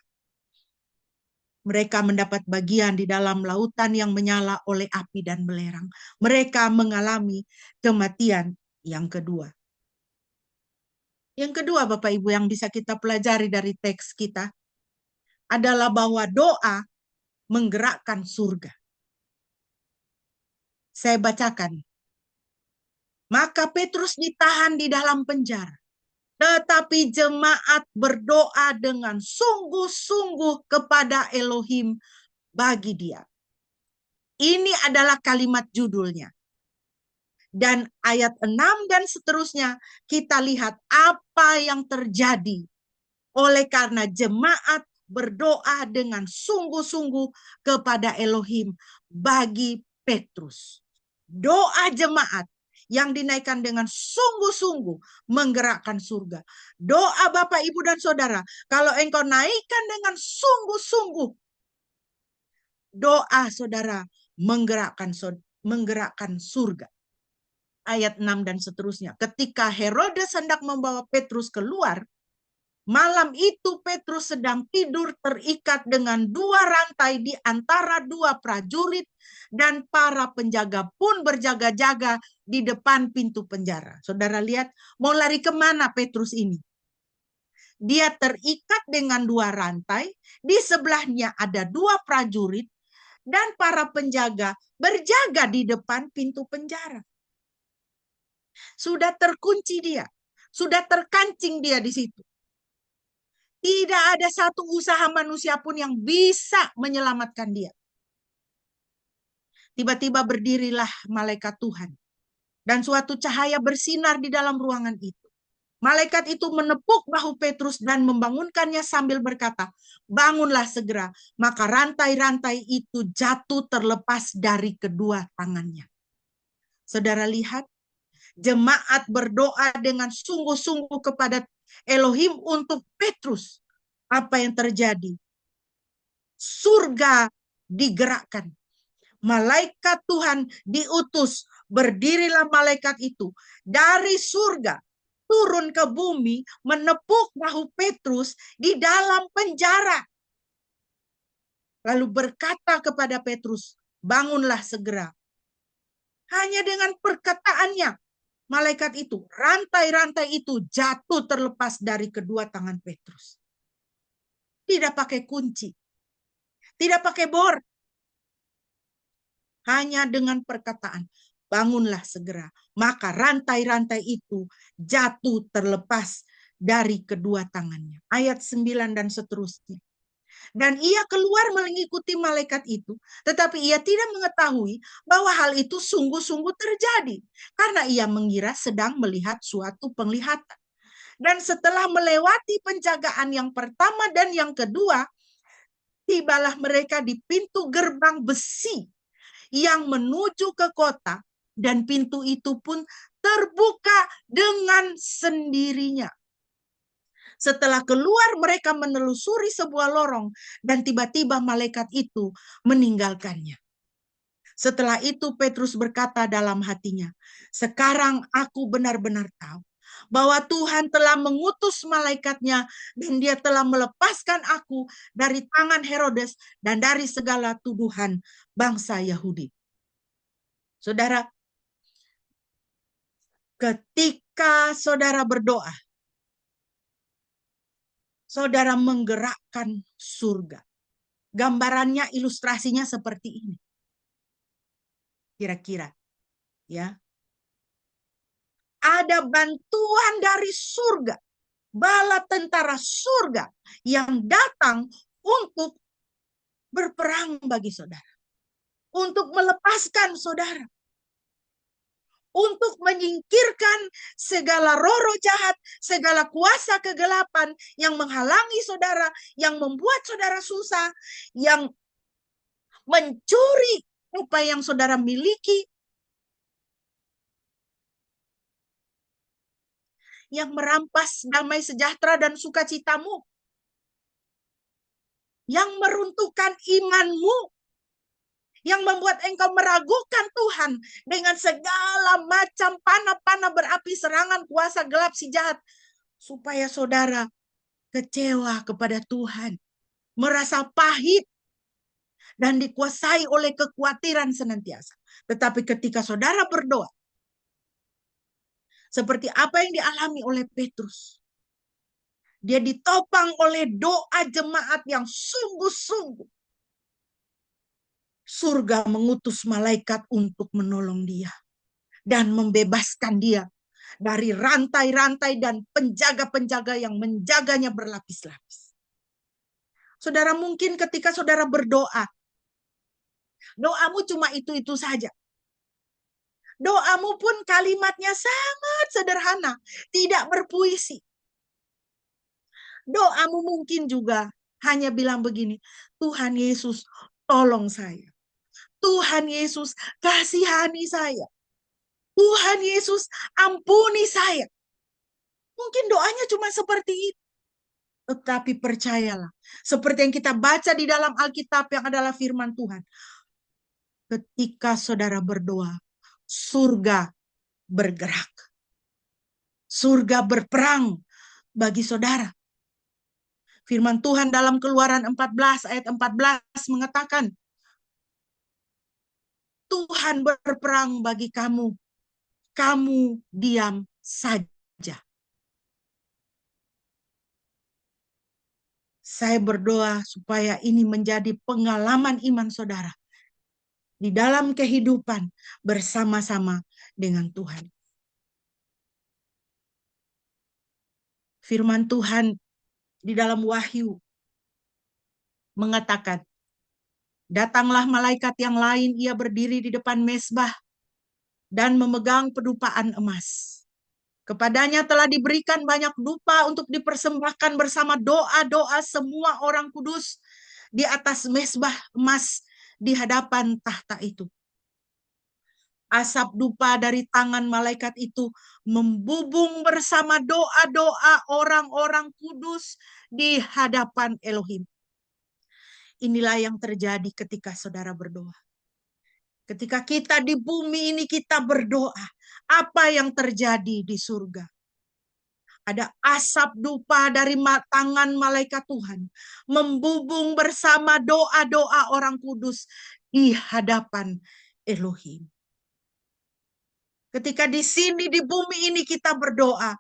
S1: mereka mendapat bagian di dalam lautan yang menyala oleh api dan belerang. Mereka mengalami kematian yang kedua. Yang kedua, Bapak Ibu, yang bisa kita pelajari dari teks kita adalah bahwa doa menggerakkan surga. Saya bacakan. Maka Petrus ditahan di dalam penjara. Tetapi jemaat berdoa dengan sungguh-sungguh kepada Elohim bagi dia. Ini adalah kalimat judulnya. Dan ayat 6 dan seterusnya kita lihat apa yang terjadi oleh karena jemaat berdoa dengan sungguh-sungguh kepada Elohim bagi Petrus. Doa jemaat yang dinaikkan dengan sungguh-sungguh menggerakkan surga. Doa Bapak, Ibu, dan Saudara, kalau engkau naikkan dengan sungguh-sungguh, doa saudara menggerakkan surga. Ayat 6 dan seterusnya. Ketika Herodes hendak membawa Petrus keluar, malam itu Petrus sedang tidur terikat dengan 2 rantai di antara 2 prajurit, dan para penjaga pun berjaga-jaga di depan pintu penjara. Saudara lihat, mau lari kemana Petrus ini? Dia terikat dengan 2 rantai, di sebelahnya ada 2 prajurit, dan para penjaga berjaga di depan pintu penjara. Sudah terkunci dia, sudah terkancing dia di situ. Tidak ada satu usaha manusia pun yang bisa menyelamatkan dia. Tiba-tiba berdirilah malaikat Tuhan, dan suatu cahaya bersinar di dalam ruangan itu. Malaikat itu menepuk bahu Petrus dan membangunkannya sambil berkata, "Bangunlah segera." Maka rantai-rantai itu jatuh terlepas dari kedua tangannya. Saudara lihat, jemaat berdoa dengan sungguh-sungguh kepada Elohim untuk Petrus. Apa yang terjadi? Surga digerakkan. Malaikat Tuhan diutus. Berdirilah malaikat itu dari surga turun ke bumi, menepuk bahu Petrus di dalam penjara. Lalu berkata kepada Petrus, "Bangunlah segera." Hanya dengan perkataannya, malaikat itu, rantai-rantai itu jatuh terlepas dari kedua tangan Petrus. Tidak pakai kunci, tidak pakai bor. Hanya dengan perkataan, "Bangunlah segera." Maka rantai-rantai itu jatuh terlepas dari kedua tangannya. Ayat 9 dan seterusnya. Dan ia keluar mengikuti malaikat itu, tetapi ia tidak mengetahui bahwa hal itu sungguh-sungguh terjadi, karena ia mengira sedang melihat suatu penglihatan. Dan setelah melewati penjagaan yang pertama dan yang kedua, tibalah mereka di pintu gerbang besi yang menuju ke kota, dan pintu itu pun terbuka dengan sendirinya. Setelah keluar, mereka menelusuri sebuah lorong, dan tiba-tiba malaikat itu meninggalkannya. Setelah itu Petrus berkata dalam hatinya, "Sekarang aku benar-benar tahu bahwa Tuhan telah mengutus malaikatnya, dan dia telah melepaskan aku dari tangan Herodes dan dari segala tuduhan bangsa Yahudi." Saudara, ketika saudara berdoa, saudara menggerakkan surga. Gambarannya, ilustrasinya seperti ini. Kira-kira, ya. Ada bantuan dari surga, bala tentara surga yang datang untuk berperang bagi saudara, untuk melepaskan saudara, untuk menyingkirkan segala roh-roh jahat, segala kuasa kegelapan yang menghalangi saudara, yang membuat saudara susah, yang mencuri apa yang saudara miliki, yang merampas damai sejahtera dan sukacitamu, yang meruntuhkan imanmu, yang membuat engkau meragukan Tuhan dengan segala macam panah-panah berapi, serangan kuasa gelap si jahat, supaya saudara kecewa kepada Tuhan, merasa pahit, dan dikuasai oleh kekhawatiran senantiasa. Tetapi ketika saudara berdoa, seperti apa yang dialami oleh Petrus, dia ditopang oleh doa jemaat yang sungguh-sungguh. Surga mengutus malaikat untuk menolong dia dan membebaskan dia dari rantai-rantai dan penjaga-penjaga yang menjaganya berlapis-lapis. Saudara, mungkin ketika saudara berdoa, doamu cuma itu-itu saja. Doamu pun kalimatnya sangat sederhana, tidak berpuisi. Doamu mungkin juga hanya bilang begini, "Tuhan Yesus, tolong saya. Tuhan Yesus, kasihani saya. Tuhan Yesus, ampuni saya." Mungkin doanya cuma seperti itu. Tetapi percayalah, seperti yang kita baca di dalam Alkitab yang adalah firman Tuhan, ketika saudara berdoa, surga bergerak. Surga berperang bagi saudara. Firman Tuhan dalam Keluaran 14 ayat 14 mengatakan, "Tuhan berperang bagi kamu, kamu diam saja." Saya berdoa supaya ini menjadi pengalaman iman saudara di dalam kehidupan bersama-sama dengan Tuhan. Firman Tuhan di dalam Wahyu mengatakan, datanglah malaikat yang lain, ia berdiri di depan mezbah dan memegang pedupaan emas. Kepadanya telah diberikan banyak dupa untuk dipersembahkan bersama doa-doa semua orang kudus di atas mezbah emas di hadapan tahta itu. Asap dupa dari tangan malaikat itu membubung bersama doa-doa orang-orang kudus di hadapan Elohim. Inilah yang terjadi ketika saudara berdoa. Ketika kita di bumi ini kita berdoa, apa yang terjadi di surga? Ada asap dupa dari tangan malaikat Tuhan membubung bersama doa-doa orang kudus di hadapan Elohim. Ketika di sini di bumi ini kita berdoa,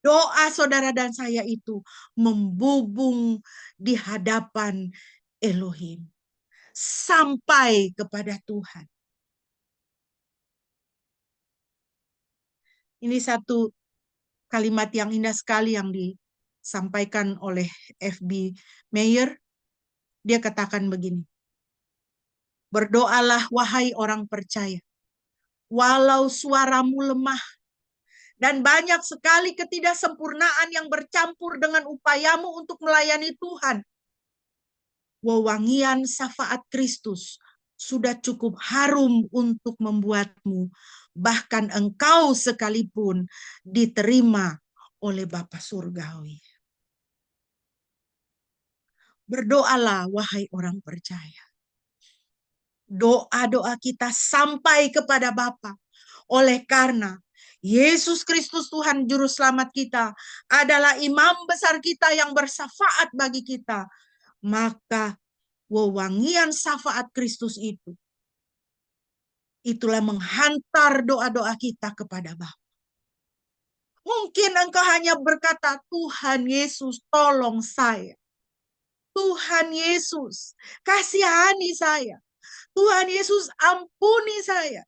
S1: doa saudara dan saya itu membubung di hadapan Elohim sampai kepada Tuhan. Ini satu kalimat yang indah sekali yang disampaikan oleh F.B. Meyer. Dia katakan begini, berdoalah wahai orang percaya, walau suaramu lemah dan banyak sekali ketidaksempurnaan yang bercampur dengan upayamu untuk melayani Tuhan, wewangian syafaat Kristus sudah cukup harum untuk membuatmu, bahkan engkau sekalipun, diterima oleh Bapa Surgawi. Berdoalah wahai orang percaya. Doa-doa kita sampai kepada Bapa. Oleh karena Yesus Kristus Tuhan Juru Selamat kita adalah imam besar kita yang bersyafaat bagi kita. Maka wewangian syafaat Kristus itulah menghantar doa-doa kita kepada Bapa. Mungkin engkau hanya berkata, Tuhan Yesus tolong saya. Tuhan Yesus kasihani saya. Tuhan Yesus ampuni saya.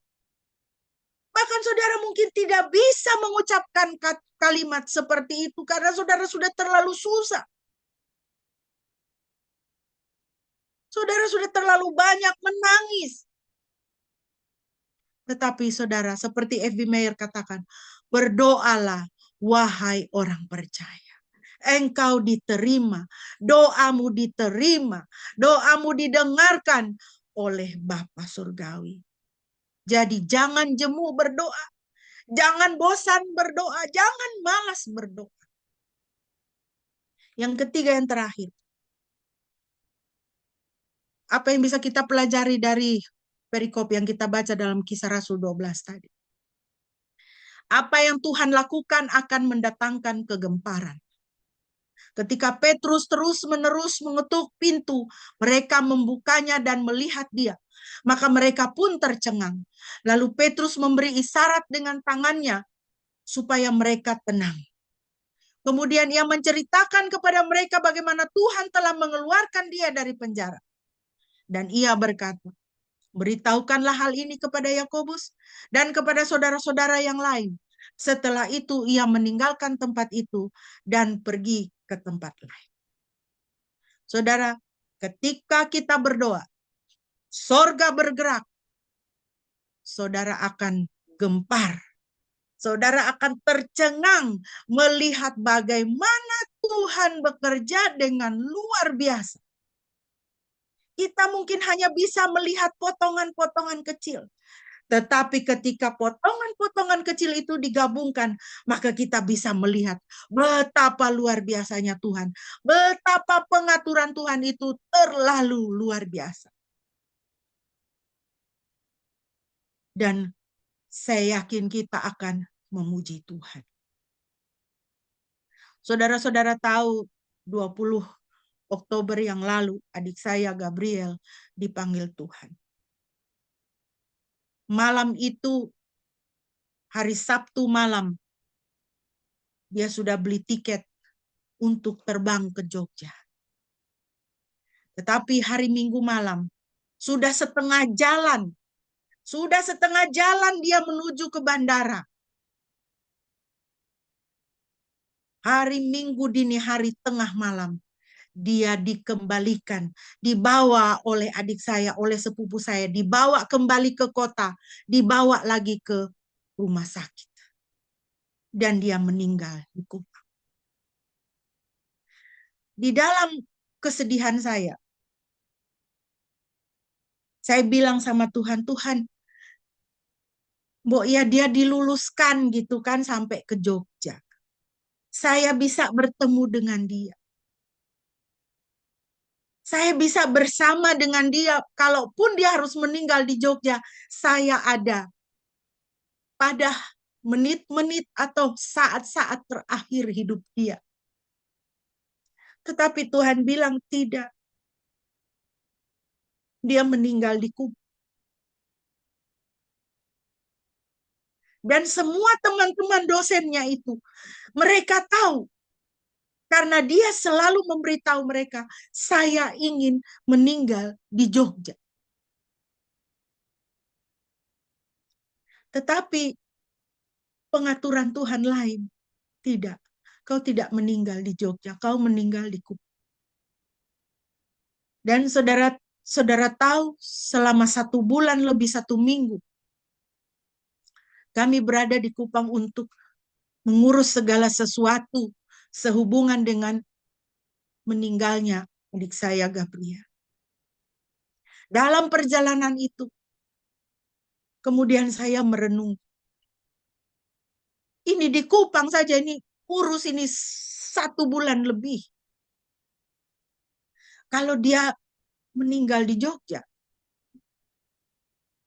S1: Bahkan saudara mungkin tidak bisa mengucapkan kalimat seperti itu karena saudara sudah terlalu susah. Saudara sudah terlalu banyak menangis. Tetapi saudara, seperti F.B. Meyer katakan, berdoalah wahai orang percaya. Engkau diterima, doamu diterima, doamu didengarkan oleh Bapa Surgawi. Jadi jangan jemu berdoa, jangan bosan berdoa, jangan malas berdoa. Yang ketiga, yang terakhir, apa yang bisa kita pelajari dari perikop yang kita baca dalam Kisah Rasul 12 tadi? Apa yang Tuhan lakukan akan mendatangkan kegemparan. Ketika Petrus terus-menerus mengetuk pintu, mereka membukanya dan melihat dia. Maka mereka pun tercengang. Lalu Petrus memberi isyarat dengan tangannya supaya mereka tenang. Kemudian ia menceritakan kepada mereka bagaimana Tuhan telah mengeluarkan dia dari penjara. Dan ia berkata, beritahukanlah hal ini kepada Yakobus dan kepada saudara-saudara yang lain. Setelah itu ia meninggalkan tempat itu dan pergi ke tempat lain. Saudara, ketika kita berdoa, sorga bergerak, saudara akan gempar. Saudara akan tercengang melihat bagaimana Tuhan bekerja dengan luar biasa. Kita mungkin hanya bisa melihat potongan-potongan kecil. Tetapi ketika potongan-potongan kecil itu digabungkan, maka kita bisa melihat betapa luar biasanya Tuhan. Betapa pengaturan Tuhan itu terlalu luar biasa. Dan saya yakin kita akan memuji Tuhan. Saudara-saudara tahu 20 Oktober yang lalu adik saya Gabriel dipanggil Tuhan. Malam itu, hari Sabtu malam, dia sudah beli tiket untuk terbang ke Jogja. Tetapi hari Minggu malam, sudah setengah jalan dia menuju ke bandara. Hari Minggu dini hari tengah malam, dia dikembalikan, dibawa oleh adik saya, oleh sepupu saya, dibawa kembali ke kota, dibawa lagi ke rumah sakit. Dan dia meninggal di Kupang. Di dalam kesedihan saya bilang sama Tuhan, Tuhan, Mbok ya dia diluluskan gitu kan sampai ke Jogja. Saya bisa bertemu dengan dia. Saya bisa bersama dengan dia. Kalaupun dia harus meninggal di Jogja, saya ada pada menit-menit atau saat-saat terakhir hidup dia. Tetapi Tuhan bilang tidak. Dia meninggal di Kupang. Dan semua teman-teman dosennya itu, mereka tahu. Karena dia selalu memberitahu mereka, saya ingin meninggal di Jogja. Tetapi pengaturan Tuhan lain. Tidak. Kau tidak meninggal di Jogja, kau meninggal di Kupang. Dan saudara tahu, selama 1 bulan lebih 1 minggu, kami berada di Kupang untuk mengurus segala sesuatu sehubungan dengan meninggalnya adik saya Gabriel. Dalam perjalanan itu, kemudian saya merenung. Ini di Kupang saja, ini urus ini 1 bulan lebih. Kalau dia meninggal di Jogja,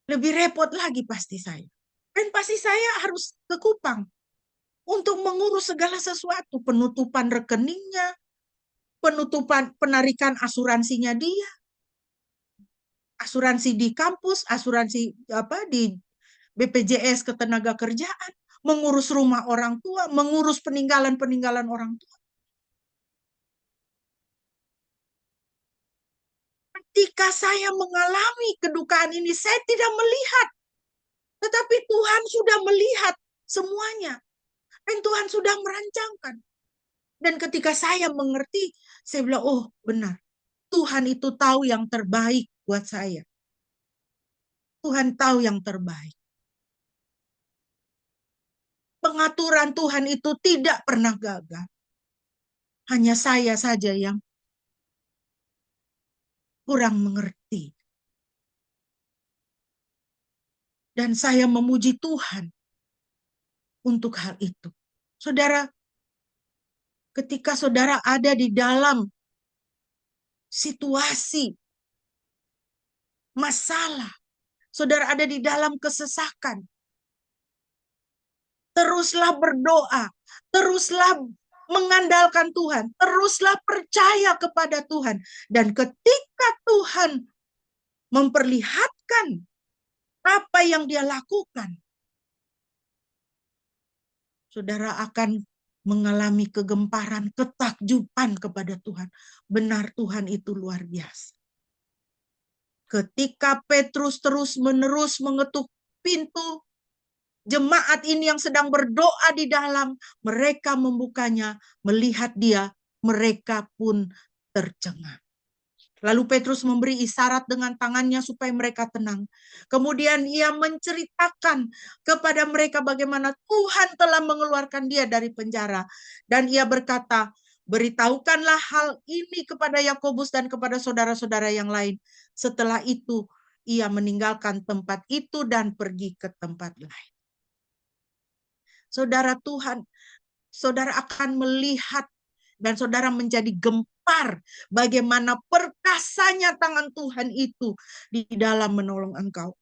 S1: lebih repot lagi pasti saya. Dan pasti saya harus ke Kupang untuk mengurus segala sesuatu. Penutupan rekeningnya, penarikan asuransinya dia, asuransi di kampus, asuransi di BPJS Ketenagakerjaan, mengurus rumah orang tua, mengurus peninggalan orang tua. Ketika saya mengalami kedukaan ini, saya tidak melihat. Tetapi Tuhan sudah melihat semuanya. Dan Tuhan sudah merancangkan. Dan ketika saya mengerti, saya bilang, oh benar. Tuhan itu tahu yang terbaik buat saya. Tuhan tahu yang terbaik. Pengaturan Tuhan itu tidak pernah gagal. Hanya saya saja yang kurang mengerti. Dan saya memuji Tuhan untuk hal itu. Saudara, ketika saudara ada di dalam situasi masalah, saudara ada di dalam kesesakan, teruslah berdoa, teruslah mengandalkan Tuhan, teruslah percaya kepada Tuhan. Dan ketika Tuhan memperlihatkan apa yang dia lakukan, saudara akan mengalami kegemparan, ketakjuban kepada Tuhan. Benar, Tuhan itu luar biasa. Ketika Petrus terus-menerus mengetuk pintu, jemaat ini yang sedang berdoa di dalam, mereka membukanya, melihat dia, mereka pun tercengang. Lalu Petrus memberi isyarat dengan tangannya supaya mereka tenang. Kemudian ia menceritakan kepada mereka bagaimana Tuhan telah mengeluarkan dia dari penjara. Dan ia berkata, beritahukanlah hal ini kepada Yakobus dan kepada saudara-saudara yang lain. Setelah itu ia meninggalkan tempat itu dan pergi ke tempat lain. Saudara, Tuhan, saudara akan melihat dan saudara menjadi gempar bagaimana perkasanya tangan Tuhan itu di dalam menolong engkau.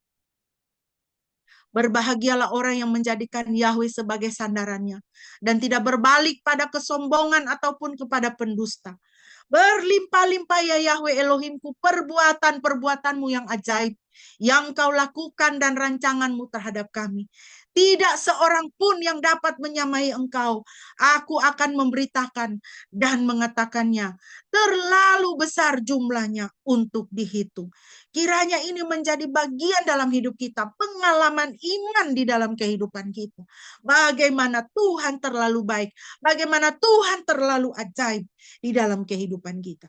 S1: Berbahagialah orang yang menjadikan Yahweh sebagai sandarannya dan tidak berbalik pada kesombongan ataupun kepada pendusta. Berlimpah-limpah ya Yahweh Elohimku perbuatan-perbuatanmu yang ajaib yang kau lakukan dan rancanganmu terhadap kami. Tidak seorang pun yang dapat menyamai engkau. Aku akan memberitakan dan mengatakannya. Terlalu besar jumlahnya untuk dihitung. Kiranya ini menjadi bagian dalam hidup kita. Pengalaman iman di dalam kehidupan kita. Bagaimana Tuhan terlalu baik. Bagaimana Tuhan terlalu ajaib di dalam kehidupan kita.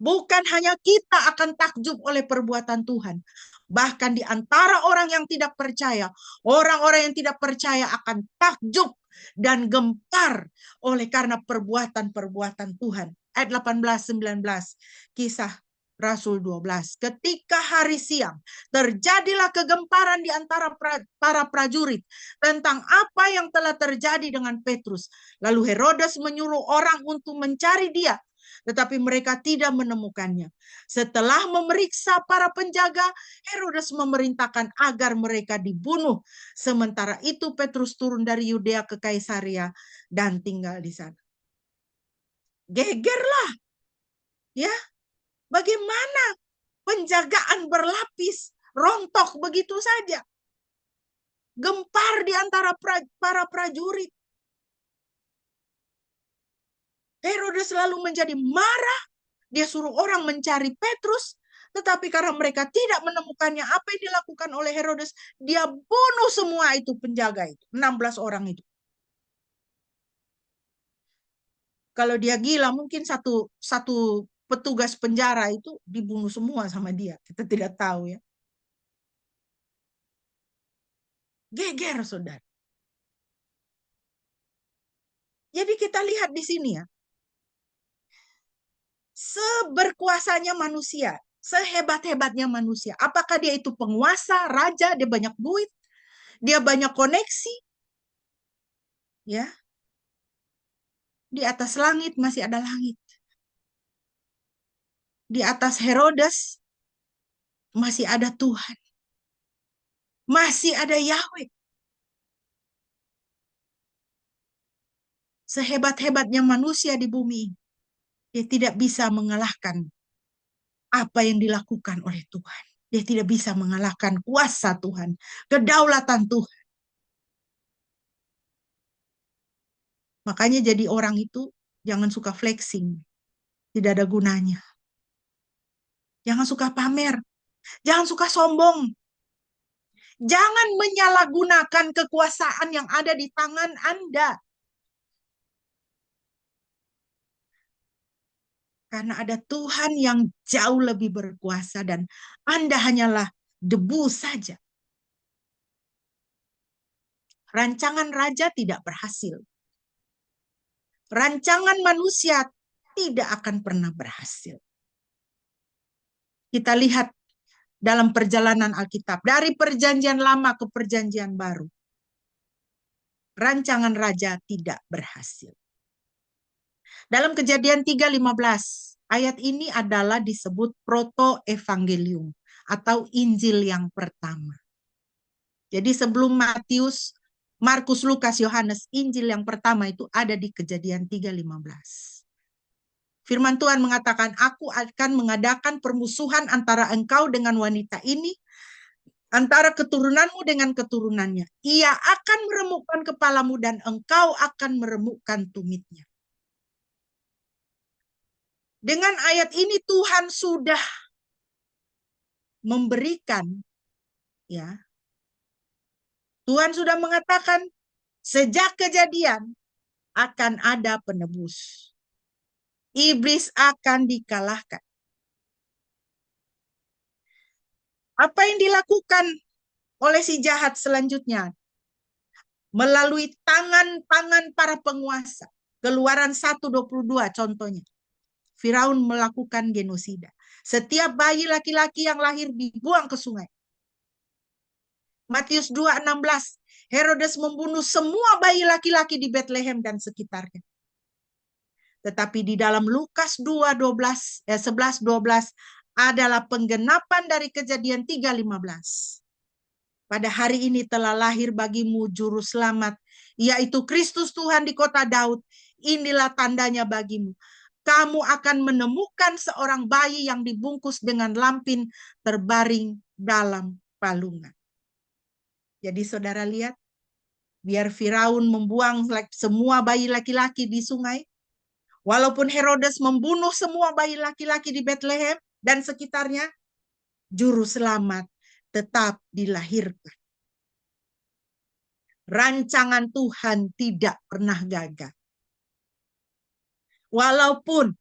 S1: Bukan hanya kita akan takjub oleh perbuatan Tuhan. Bahkan di antara orang yang tidak percaya, orang-orang yang tidak percaya akan takjub dan gempar oleh karena perbuatan-perbuatan Tuhan. Ayat 18-19, Kisah Rasul 12. Ketika hari siang, terjadilah kegemparan di antara para prajurit tentang apa yang telah terjadi dengan Petrus. Lalu Herodes menyuruh orang untuk mencari dia, tetapi mereka tidak menemukannya. Setelah memeriksa para penjaga, Herodes memerintahkan agar mereka dibunuh. Sementara itu Petrus turun dari Yudea ke Kaisaria dan tinggal di sana. Gegerlah. Ya, bagaimana penjagaan berlapis rontok begitu saja. Gempar di antara para prajurit. Herodes lalu menjadi marah. Dia suruh orang mencari Petrus. Tetapi karena mereka tidak menemukannya, apa yang dilakukan oleh Herodes? Dia bunuh semua itu penjaga itu. 16 orang itu. Kalau dia gila, mungkin satu petugas penjara itu dibunuh semua sama dia. Kita tidak tahu ya. Geger, saudara. Jadi kita lihat di sini ya. Seberkuasanya manusia, sehebat-hebatnya manusia. Apakah dia itu penguasa, raja, dia banyak duit, dia banyak koneksi. Ya. Di atas langit masih ada langit. Di atas Herodes masih ada Tuhan. Masih ada Yahweh. Sehebat-hebatnya manusia di bumi ini, dia tidak bisa mengalahkan apa yang dilakukan oleh Tuhan. Dia tidak bisa mengalahkan kuasa Tuhan, kedaulatan Tuhan. Makanya jadi orang itu jangan suka flexing. Tidak ada gunanya. Jangan suka pamer. Jangan suka sombong. Jangan menyalahgunakan kekuasaan yang ada di tangan Anda. Karena ada Tuhan yang jauh lebih berkuasa dan Anda hanyalah debu saja. Rancangan raja tidak berhasil. Rancangan manusia tidak akan pernah berhasil. Kita lihat dalam perjalanan Alkitab. Dari perjanjian lama ke perjanjian baru. Rancangan raja tidak berhasil. Dalam Kejadian 3:15, ayat ini adalah disebut proto-evangelium atau Injil yang pertama. Jadi sebelum Matius, Markus, Lukas, Yohanes, Injil yang pertama itu ada di Kejadian 3:15. Firman Tuhan mengatakan, aku akan mengadakan permusuhan antara engkau dengan wanita ini, antara keturunanmu dengan keturunannya. Ia akan meremukkan kepalamu dan engkau akan meremukkan tumitnya. Dengan ayat ini Tuhan sudah memberikan, ya, Tuhan sudah mengatakan sejak kejadian akan ada penebus. Iblis akan dikalahkan. Apa yang dilakukan oleh si jahat selanjutnya? Melalui tangan-tangan para penguasa. Keluaran 1:22 contohnya. Firaun melakukan genosida. Setiap bayi laki-laki yang lahir dibuang ke sungai. Matius 2:16. Herodes membunuh semua bayi laki-laki di Bethlehem dan sekitarnya. Tetapi di dalam Lukas 11:12 adalah penggenapan dari Kejadian 3:15. Pada hari ini telah lahir bagimu juru selamat, yaitu Kristus Tuhan di kota Daud. Inilah tandanya bagimu. Kamu akan menemukan seorang bayi yang dibungkus dengan lampin terbaring dalam palungan. Jadi saudara lihat, biar Firaun membuang semua bayi laki-laki di sungai, walaupun Herodes membunuh semua bayi laki-laki di Bethlehem dan sekitarnya, juru selamat tetap dilahirkan. Rancangan Tuhan tidak pernah gagal. Walaupun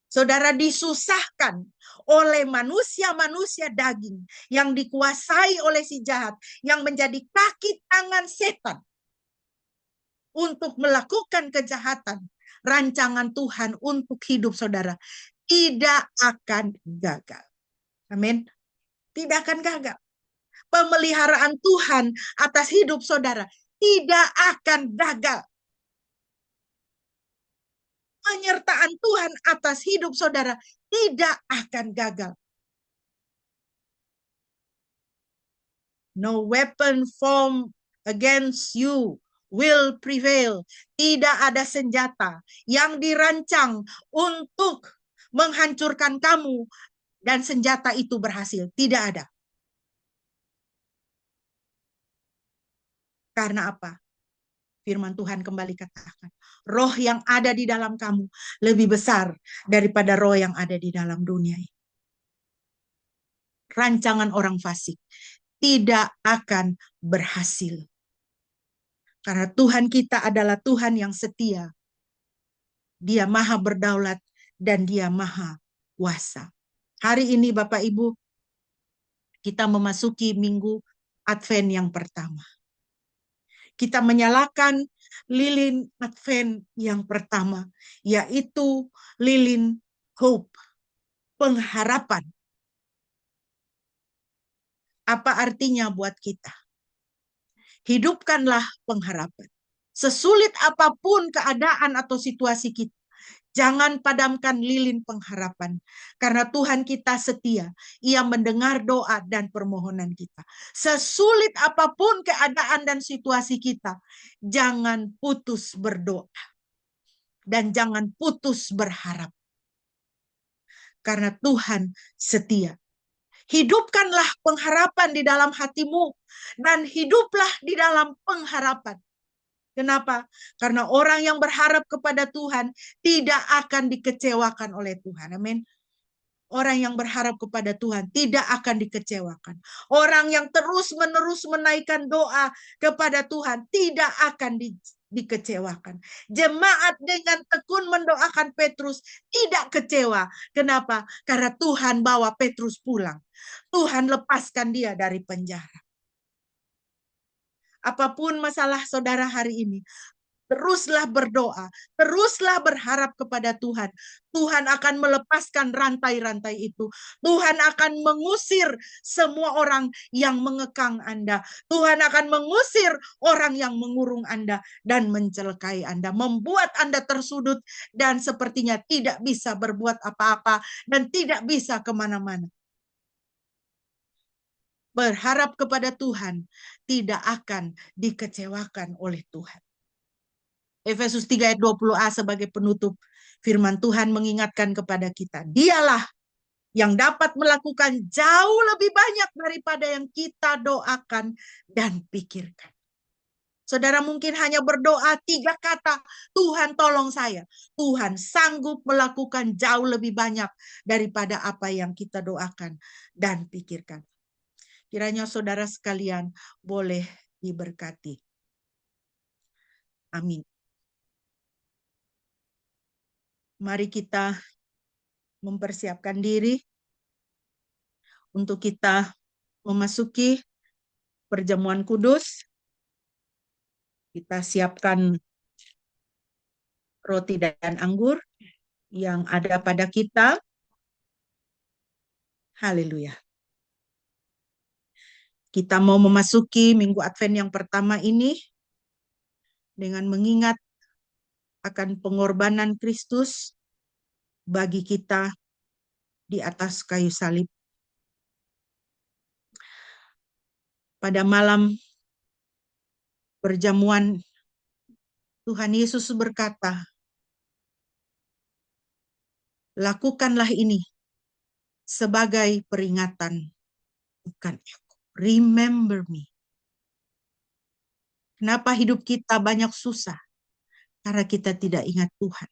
S1: saudara disusahkan oleh manusia-manusia daging yang dikuasai oleh si jahat, yang menjadi kaki tangan setan untuk melakukan kejahatan, rancangan Tuhan untuk hidup saudara tidak akan gagal. Amin. Tidak akan gagal. Pemeliharaan Tuhan atas hidup saudara tidak akan gagal. Penyertaan Tuhan atas hidup saudara tidak akan gagal. No weapon formed against you will prevail. Tidak ada senjata yang dirancang untuk menghancurkan kamu dan senjata itu berhasil. Tidak ada. Karena apa? Firman Tuhan kembali katakan, roh yang ada di dalam kamu lebih besar daripada roh yang ada di dalam dunia ini. Rancangan orang fasik tidak akan berhasil. Karena Tuhan kita adalah Tuhan yang setia. Dia maha berdaulat dan dia maha kuasa. Hari ini Bapak Ibu, kita memasuki minggu Advent yang pertama. Kita menyalakan lilin Advent yang pertama, yaitu lilin hope, pengharapan. Apa artinya buat kita? Hidupkanlah pengharapan. Sesulit apapun keadaan atau situasi kita, jangan padamkan lilin pengharapan. Karena Tuhan kita setia. Ia mendengar doa dan permohonan kita. Sesulit apapun keadaan dan situasi kita, jangan putus berdoa. Dan jangan putus berharap. Karena Tuhan setia. Hidupkanlah pengharapan di dalam hatimu. Dan hiduplah di dalam pengharapan. Kenapa? Karena orang yang berharap kepada Tuhan tidak akan dikecewakan oleh Tuhan. Amin. Orang yang berharap kepada Tuhan tidak akan dikecewakan. Orang yang terus-menerus menaikkan doa kepada Tuhan tidak akan dikecewakan. Jemaat dengan tekun mendoakan Petrus tidak kecewa. Kenapa? Karena Tuhan bawa Petrus pulang. Tuhan lepaskan dia dari penjara. Apapun masalah saudara hari ini, teruslah berdoa, teruslah berharap kepada Tuhan. Tuhan akan melepaskan rantai-rantai itu. Tuhan akan mengusir semua orang yang mengekang Anda. Tuhan akan mengusir orang yang mengurung Anda dan mencelakai Anda, membuat Anda tersudut dan sepertinya tidak bisa berbuat apa-apa dan tidak bisa kemana-mana. Berharap kepada Tuhan tidak akan dikecewakan oleh Tuhan. Efesus 3 ayat 20a sebagai penutup, firman Tuhan mengingatkan kepada kita, dialah yang dapat melakukan jauh lebih banyak daripada yang kita doakan dan pikirkan. Saudara mungkin hanya berdoa 3 kata, Tuhan tolong saya. Tuhan sanggup melakukan jauh lebih banyak daripada apa yang kita doakan dan pikirkan. Kiranya saudara sekalian boleh diberkati. Amin. Mari kita mempersiapkan diri untuk kita memasuki perjamuan kudus. Kita siapkan roti dan anggur yang ada pada kita. Haleluya. Kita mau memasuki minggu Advent yang pertama ini dengan mengingat akan pengorbanan Kristus bagi kita di atas kayu salib. Pada malam perjamuan, Tuhan Yesus berkata, lakukanlah ini sebagai peringatan, bukan aku. Remember me. Kenapa hidup kita banyak susah? Karena kita tidak ingat Tuhan.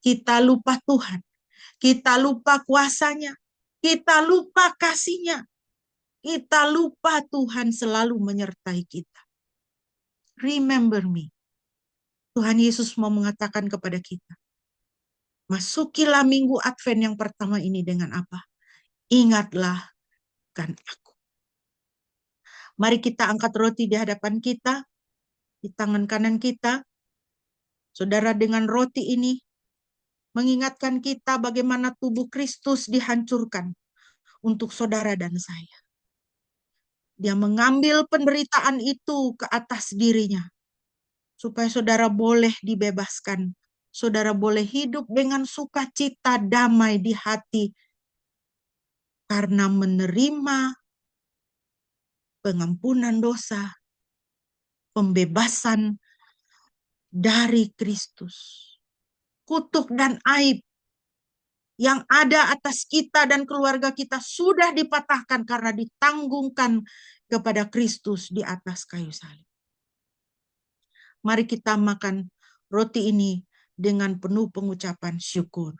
S1: Kita lupa Tuhan. Kita lupa kuasanya. Kita lupa kasihnya. Kita lupa Tuhan selalu menyertai kita. Remember me. Tuhan Yesus mau mengatakan kepada kita. Masukilah minggu Advent yang pertama ini dengan apa? Ingatlah kan aku. Mari kita angkat roti di hadapan kita, di tangan kanan kita. Saudara, dengan roti ini mengingatkan kita bagaimana tubuh Kristus dihancurkan untuk saudara dan saya. Dia mengambil penderitaan itu ke atas dirinya, supaya saudara boleh dibebaskan. Saudara boleh hidup dengan sukacita damai di hati, karena menerima pengampunan dosa, pembebasan dari Kristus. Kutuk dan aib yang ada atas kita dan keluarga kita sudah dipatahkan karena ditanggungkan kepada Kristus di atas kayu salib. Mari kita makan roti ini dengan penuh pengucapan syukur.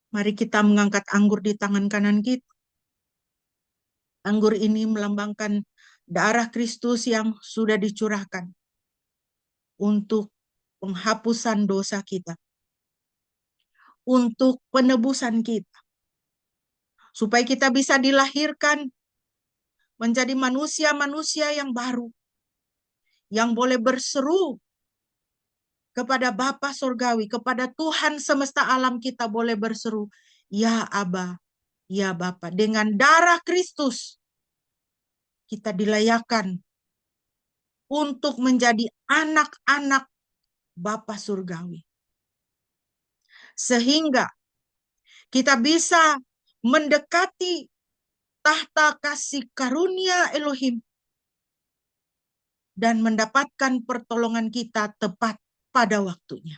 S1: Mari kita mengangkat anggur di tangan kanan kita. Anggur ini melambangkan darah Kristus yang sudah dicurahkan untuk penghapusan dosa kita, untuk penebusan kita, supaya kita bisa dilahirkan menjadi manusia-manusia yang baru, yang boleh berseru kepada Bapa Surgawi, kepada Tuhan semesta alam. Kita boleh berseru, ya Aba, ya Bapa. Dengan darah Kristus kita dilayakkan untuk menjadi anak-anak Bapa Surgawi. Sehingga kita bisa mendekati tahta kasih karunia Elohim dan mendapatkan pertolongan kita tepat pada waktunya.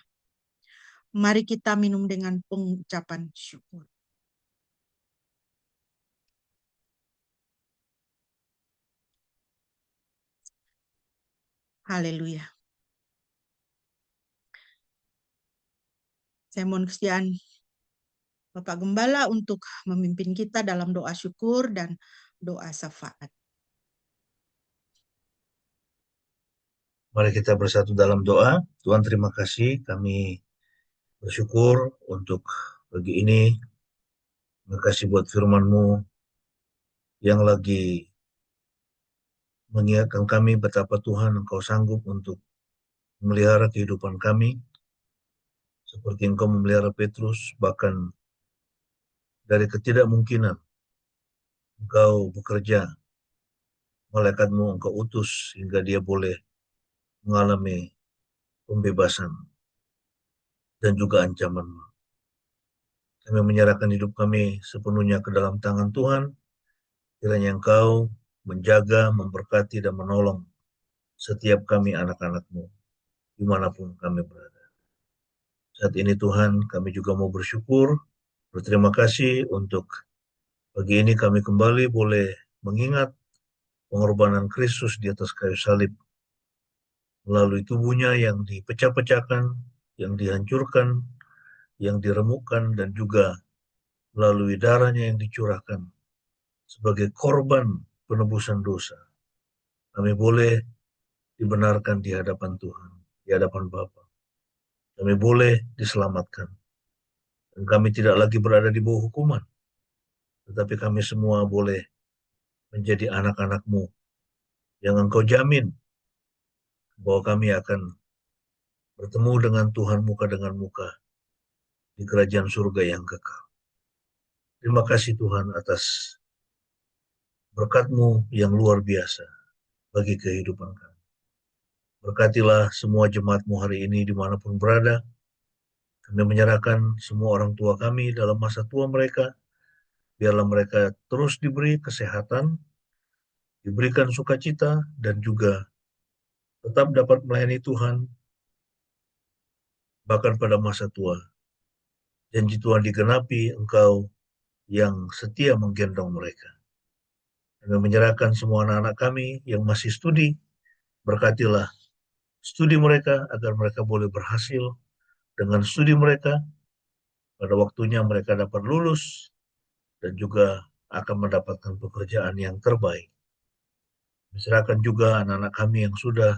S1: Mari kita minum dengan pengucapan syukur. Haleluya. Saya mohon kesediaan Bapak Gembala untuk memimpin kita dalam doa syukur dan doa syafaat.
S4: Mari kita bersatu dalam doa. Tuhan, terima kasih, kami bersyukur untuk pagi ini. Terima kasih buat firman-Mu yang lagi mengingatkan kami betapa Tuhan Engkau sanggup untuk memelihara kehidupan kami, seperti Engkau memelihara Petrus, bahkan dari ketidakmungkinan Engkau bekerja, malaikat-Mu Engkau utus hingga dia boleh mengalami pembebasan dan juga ancaman-Mu. Kami menyerahkan hidup kami sepenuhnya ke dalam tangan Tuhan. Kiranya Engkau menjaga, memberkati, dan menolong setiap kami anak-anak-Mu, dimanapun kami berada. Saat ini Tuhan, kami juga mau berterima kasih untuk pagi ini kami kembali boleh mengingat pengorbanan Kristus di atas kayu salib, melalui tubuhnya yang dipecah-pecahkan, yang dihancurkan, yang diremukkan, dan juga melalui darahnya yang dicurahkan sebagai korban penebusan dosa. Kami boleh dibenarkan di hadapan Tuhan, di hadapan Bapa. Kami boleh diselamatkan. Dan kami tidak lagi berada di bawah hukuman. Tetapi kami semua boleh menjadi anak-anak-Mu yang Engkau jamin bahwa kami akan bertemu dengan Tuhan muka dengan muka di kerajaan surga yang kekal. Terima kasih Tuhan atas berkat-Mu yang luar biasa bagi kehidupan kami. Berkatilah semua jemaat-Mu hari ini dimanapun berada. Kami menyerahkan semua orang tua kami dalam masa tua mereka. Biarlah mereka terus diberi kesehatan, diberikan sukacita, dan juga tetap dapat melayani Tuhan bahkan pada masa tua. Janji Tuhan digenapi, Engkau yang setia menggendong mereka. Kami menyerahkan semua anak-anak kami yang masih studi, berkatilah studi mereka agar mereka boleh berhasil dengan studi mereka. Pada waktunya mereka dapat lulus dan juga akan mendapatkan pekerjaan yang terbaik. Diserahkan juga anak-anak kami yang sudah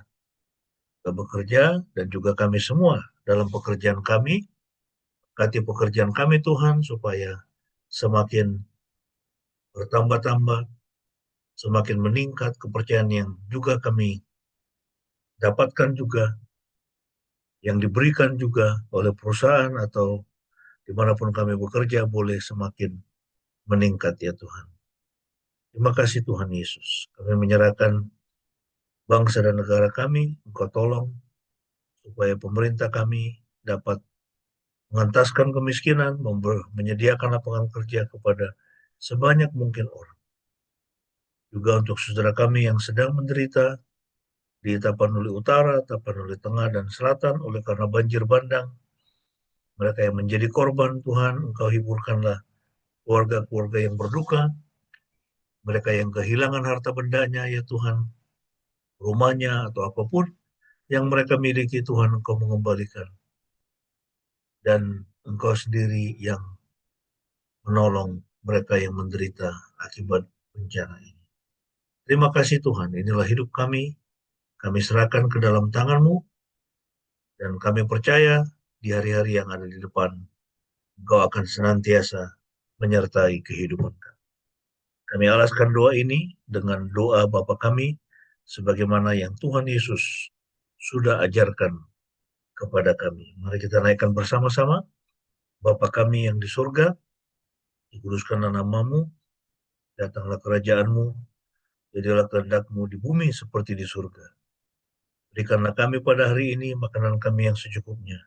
S4: bekerja dan juga kami semua dalam pekerjaan kami. Berkati pekerjaan kami Tuhan supaya semakin bertambah-tambah, semakin meningkat kepercayaan yang juga kami dapatkan juga, yang diberikan juga oleh perusahaan atau dimanapun kami bekerja boleh semakin meningkat ya Tuhan. Terima kasih Tuhan Yesus. Kami menyerahkan bangsa dan negara kami, Engkau tolong supaya pemerintah kami dapat mengentaskan kemiskinan, menyediakan lapangan kerja kepada sebanyak mungkin orang. Juga untuk saudara kami yang sedang menderita di Tapanuli Utara, Tapanuli Tengah, dan Selatan oleh karena banjir bandang, mereka yang menjadi korban, Tuhan, Engkau hiburkanlah keluarga-keluarga yang berduka, mereka yang kehilangan harta bendanya, ya Tuhan, rumahnya atau apapun yang mereka miliki, Tuhan, Engkau mengembalikan. Dan Engkau sendiri yang menolong mereka yang menderita akibat bencana ini. Terima kasih Tuhan, inilah hidup kami serahkan ke dalam tangan-Mu, dan kami percaya di hari-hari yang ada di depan, Engkau akan senantiasa menyertai kehidupan kami. Kami alaskan doa ini dengan doa Bapa kami, sebagaimana yang Tuhan Yesus sudah ajarkan kepada kami. Mari kita naikkan bersama-sama. Bapa kami yang di surga, dikuduskanlah nama-Mu, datanglah kerajaan-Mu, jadilah kehendak-Mu di bumi seperti di surga. Berikanlah kami pada hari ini makanan kami yang secukupnya,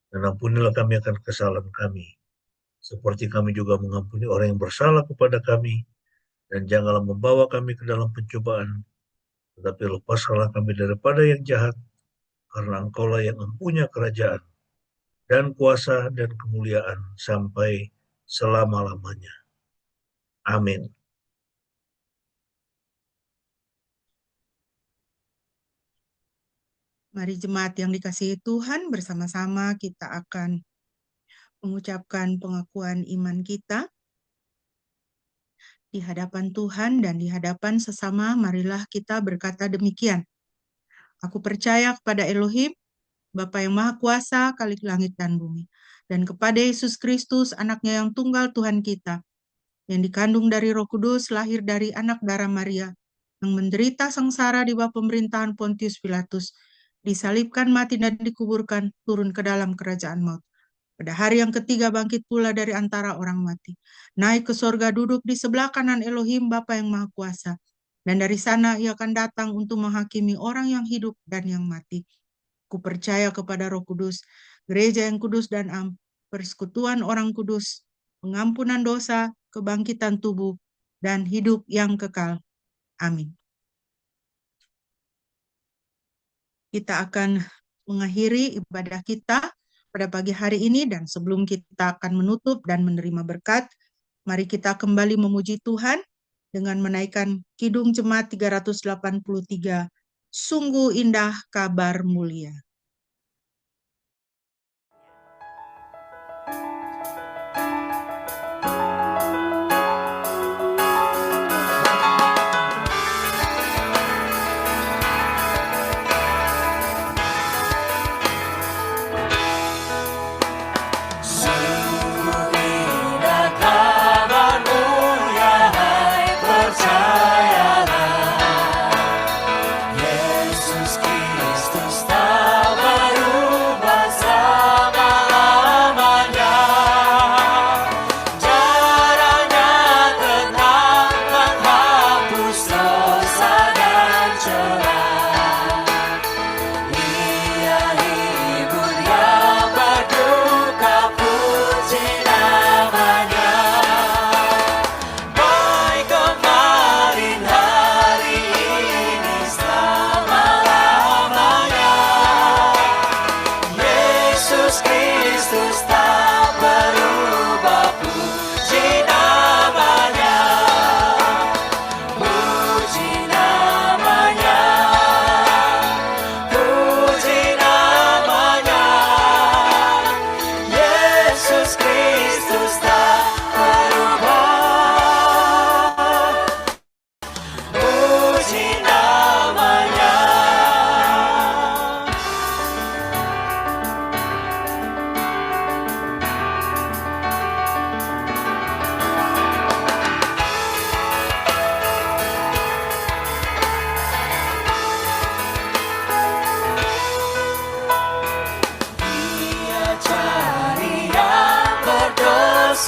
S4: dan ampunilah kami akan kesalahan kami, seperti kami juga mengampuni orang yang bersalah kepada kami, dan janganlah membawa kami ke dalam pencobaan, tetapi lepaskanlah kami daripada yang jahat, karena Engkaulah yang mempunyai kerajaan, dan kuasa, dan kemuliaan sampai selama-lamanya. Amin.
S1: Mari jemaat yang dikasihi Tuhan, bersama-sama kita akan mengucapkan pengakuan iman kita di hadapan Tuhan dan di hadapan sesama. Marilah kita berkata demikian. Aku percaya kepada Elohim, Bapa yang Maha Kuasa, Khalik langit dan bumi, dan kepada Yesus Kristus, anaknya yang tunggal Tuhan kita, yang dikandung dari Roh Kudus, lahir dari anak darah Maria, yang menderita sengsara di bawah pemerintahan Pontius Pilatus, disalibkan, mati, dan dikuburkan, turun ke dalam kerajaan maut. Pada hari yang ketiga bangkit pula dari antara orang mati, naik ke sorga, duduk di sebelah kanan Elohim Bapa yang Maha Kuasa, dan dari sana ia akan datang untuk menghakimi orang yang hidup dan yang mati. Ku percaya kepada Roh Kudus, gereja yang kudus dan am, persekutuan orang kudus, pengampunan dosa, kebangkitan tubuh, dan hidup yang kekal. Amin. Kita akan mengakhiri ibadah kita pada pagi hari ini, dan sebelum kita akan menutup dan menerima berkat, mari kita kembali memuji Tuhan dengan menaikkan Kidung Jemaat 383, Sungguh Indah Kabar Mulia.
S5: Yesus Kristus tak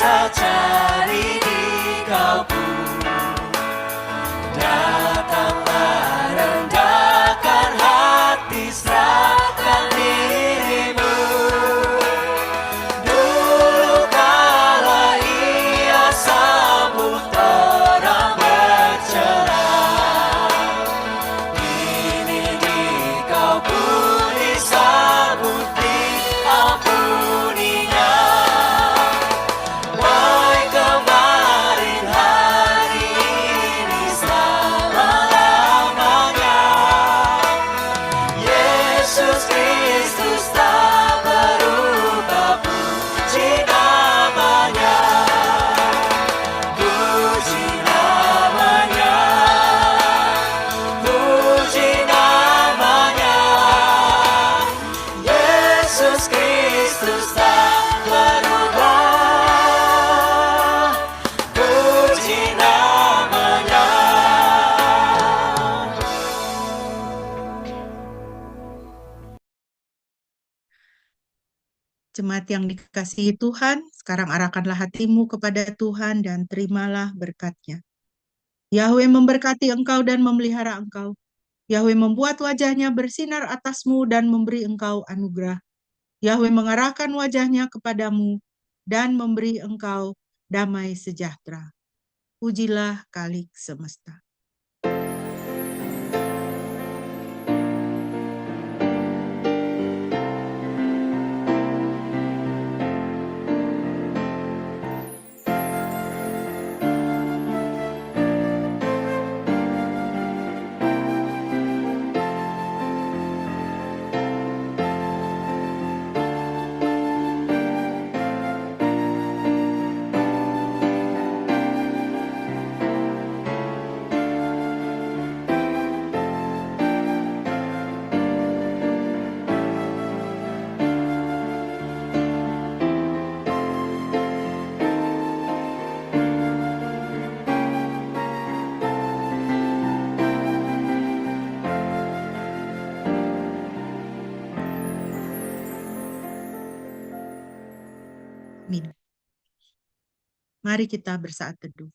S5: bisa cari di Kau pun. Datanglah, rendahkan hati, serahkan dirimu. Dulu kala Ia sambut terang bercerah, kini di Kau pun disambut, diampuninya. Baik kemarin, hari ini, selama-lamanya. Yesus Kristus tak berubah, puji namanya. Puji namanya. Puji namanya. Yesus Kristus tak berubah, puji namanya.
S1: Jemaat yang dikasihi Tuhan, sekarang arahkanlah hatimu kepada Tuhan dan terimalah berkat-Nya. Yahweh memberkati engkau dan memelihara engkau. Yahweh membuat wajah-Nya bersinar atasmu dan memberi engkau anugerah. Yahweh mengarahkan wajah-Nya kepadamu dan memberi engkau damai sejahtera. Pujilah Khalik semesta. Amin. Mari kita bersaat teduh.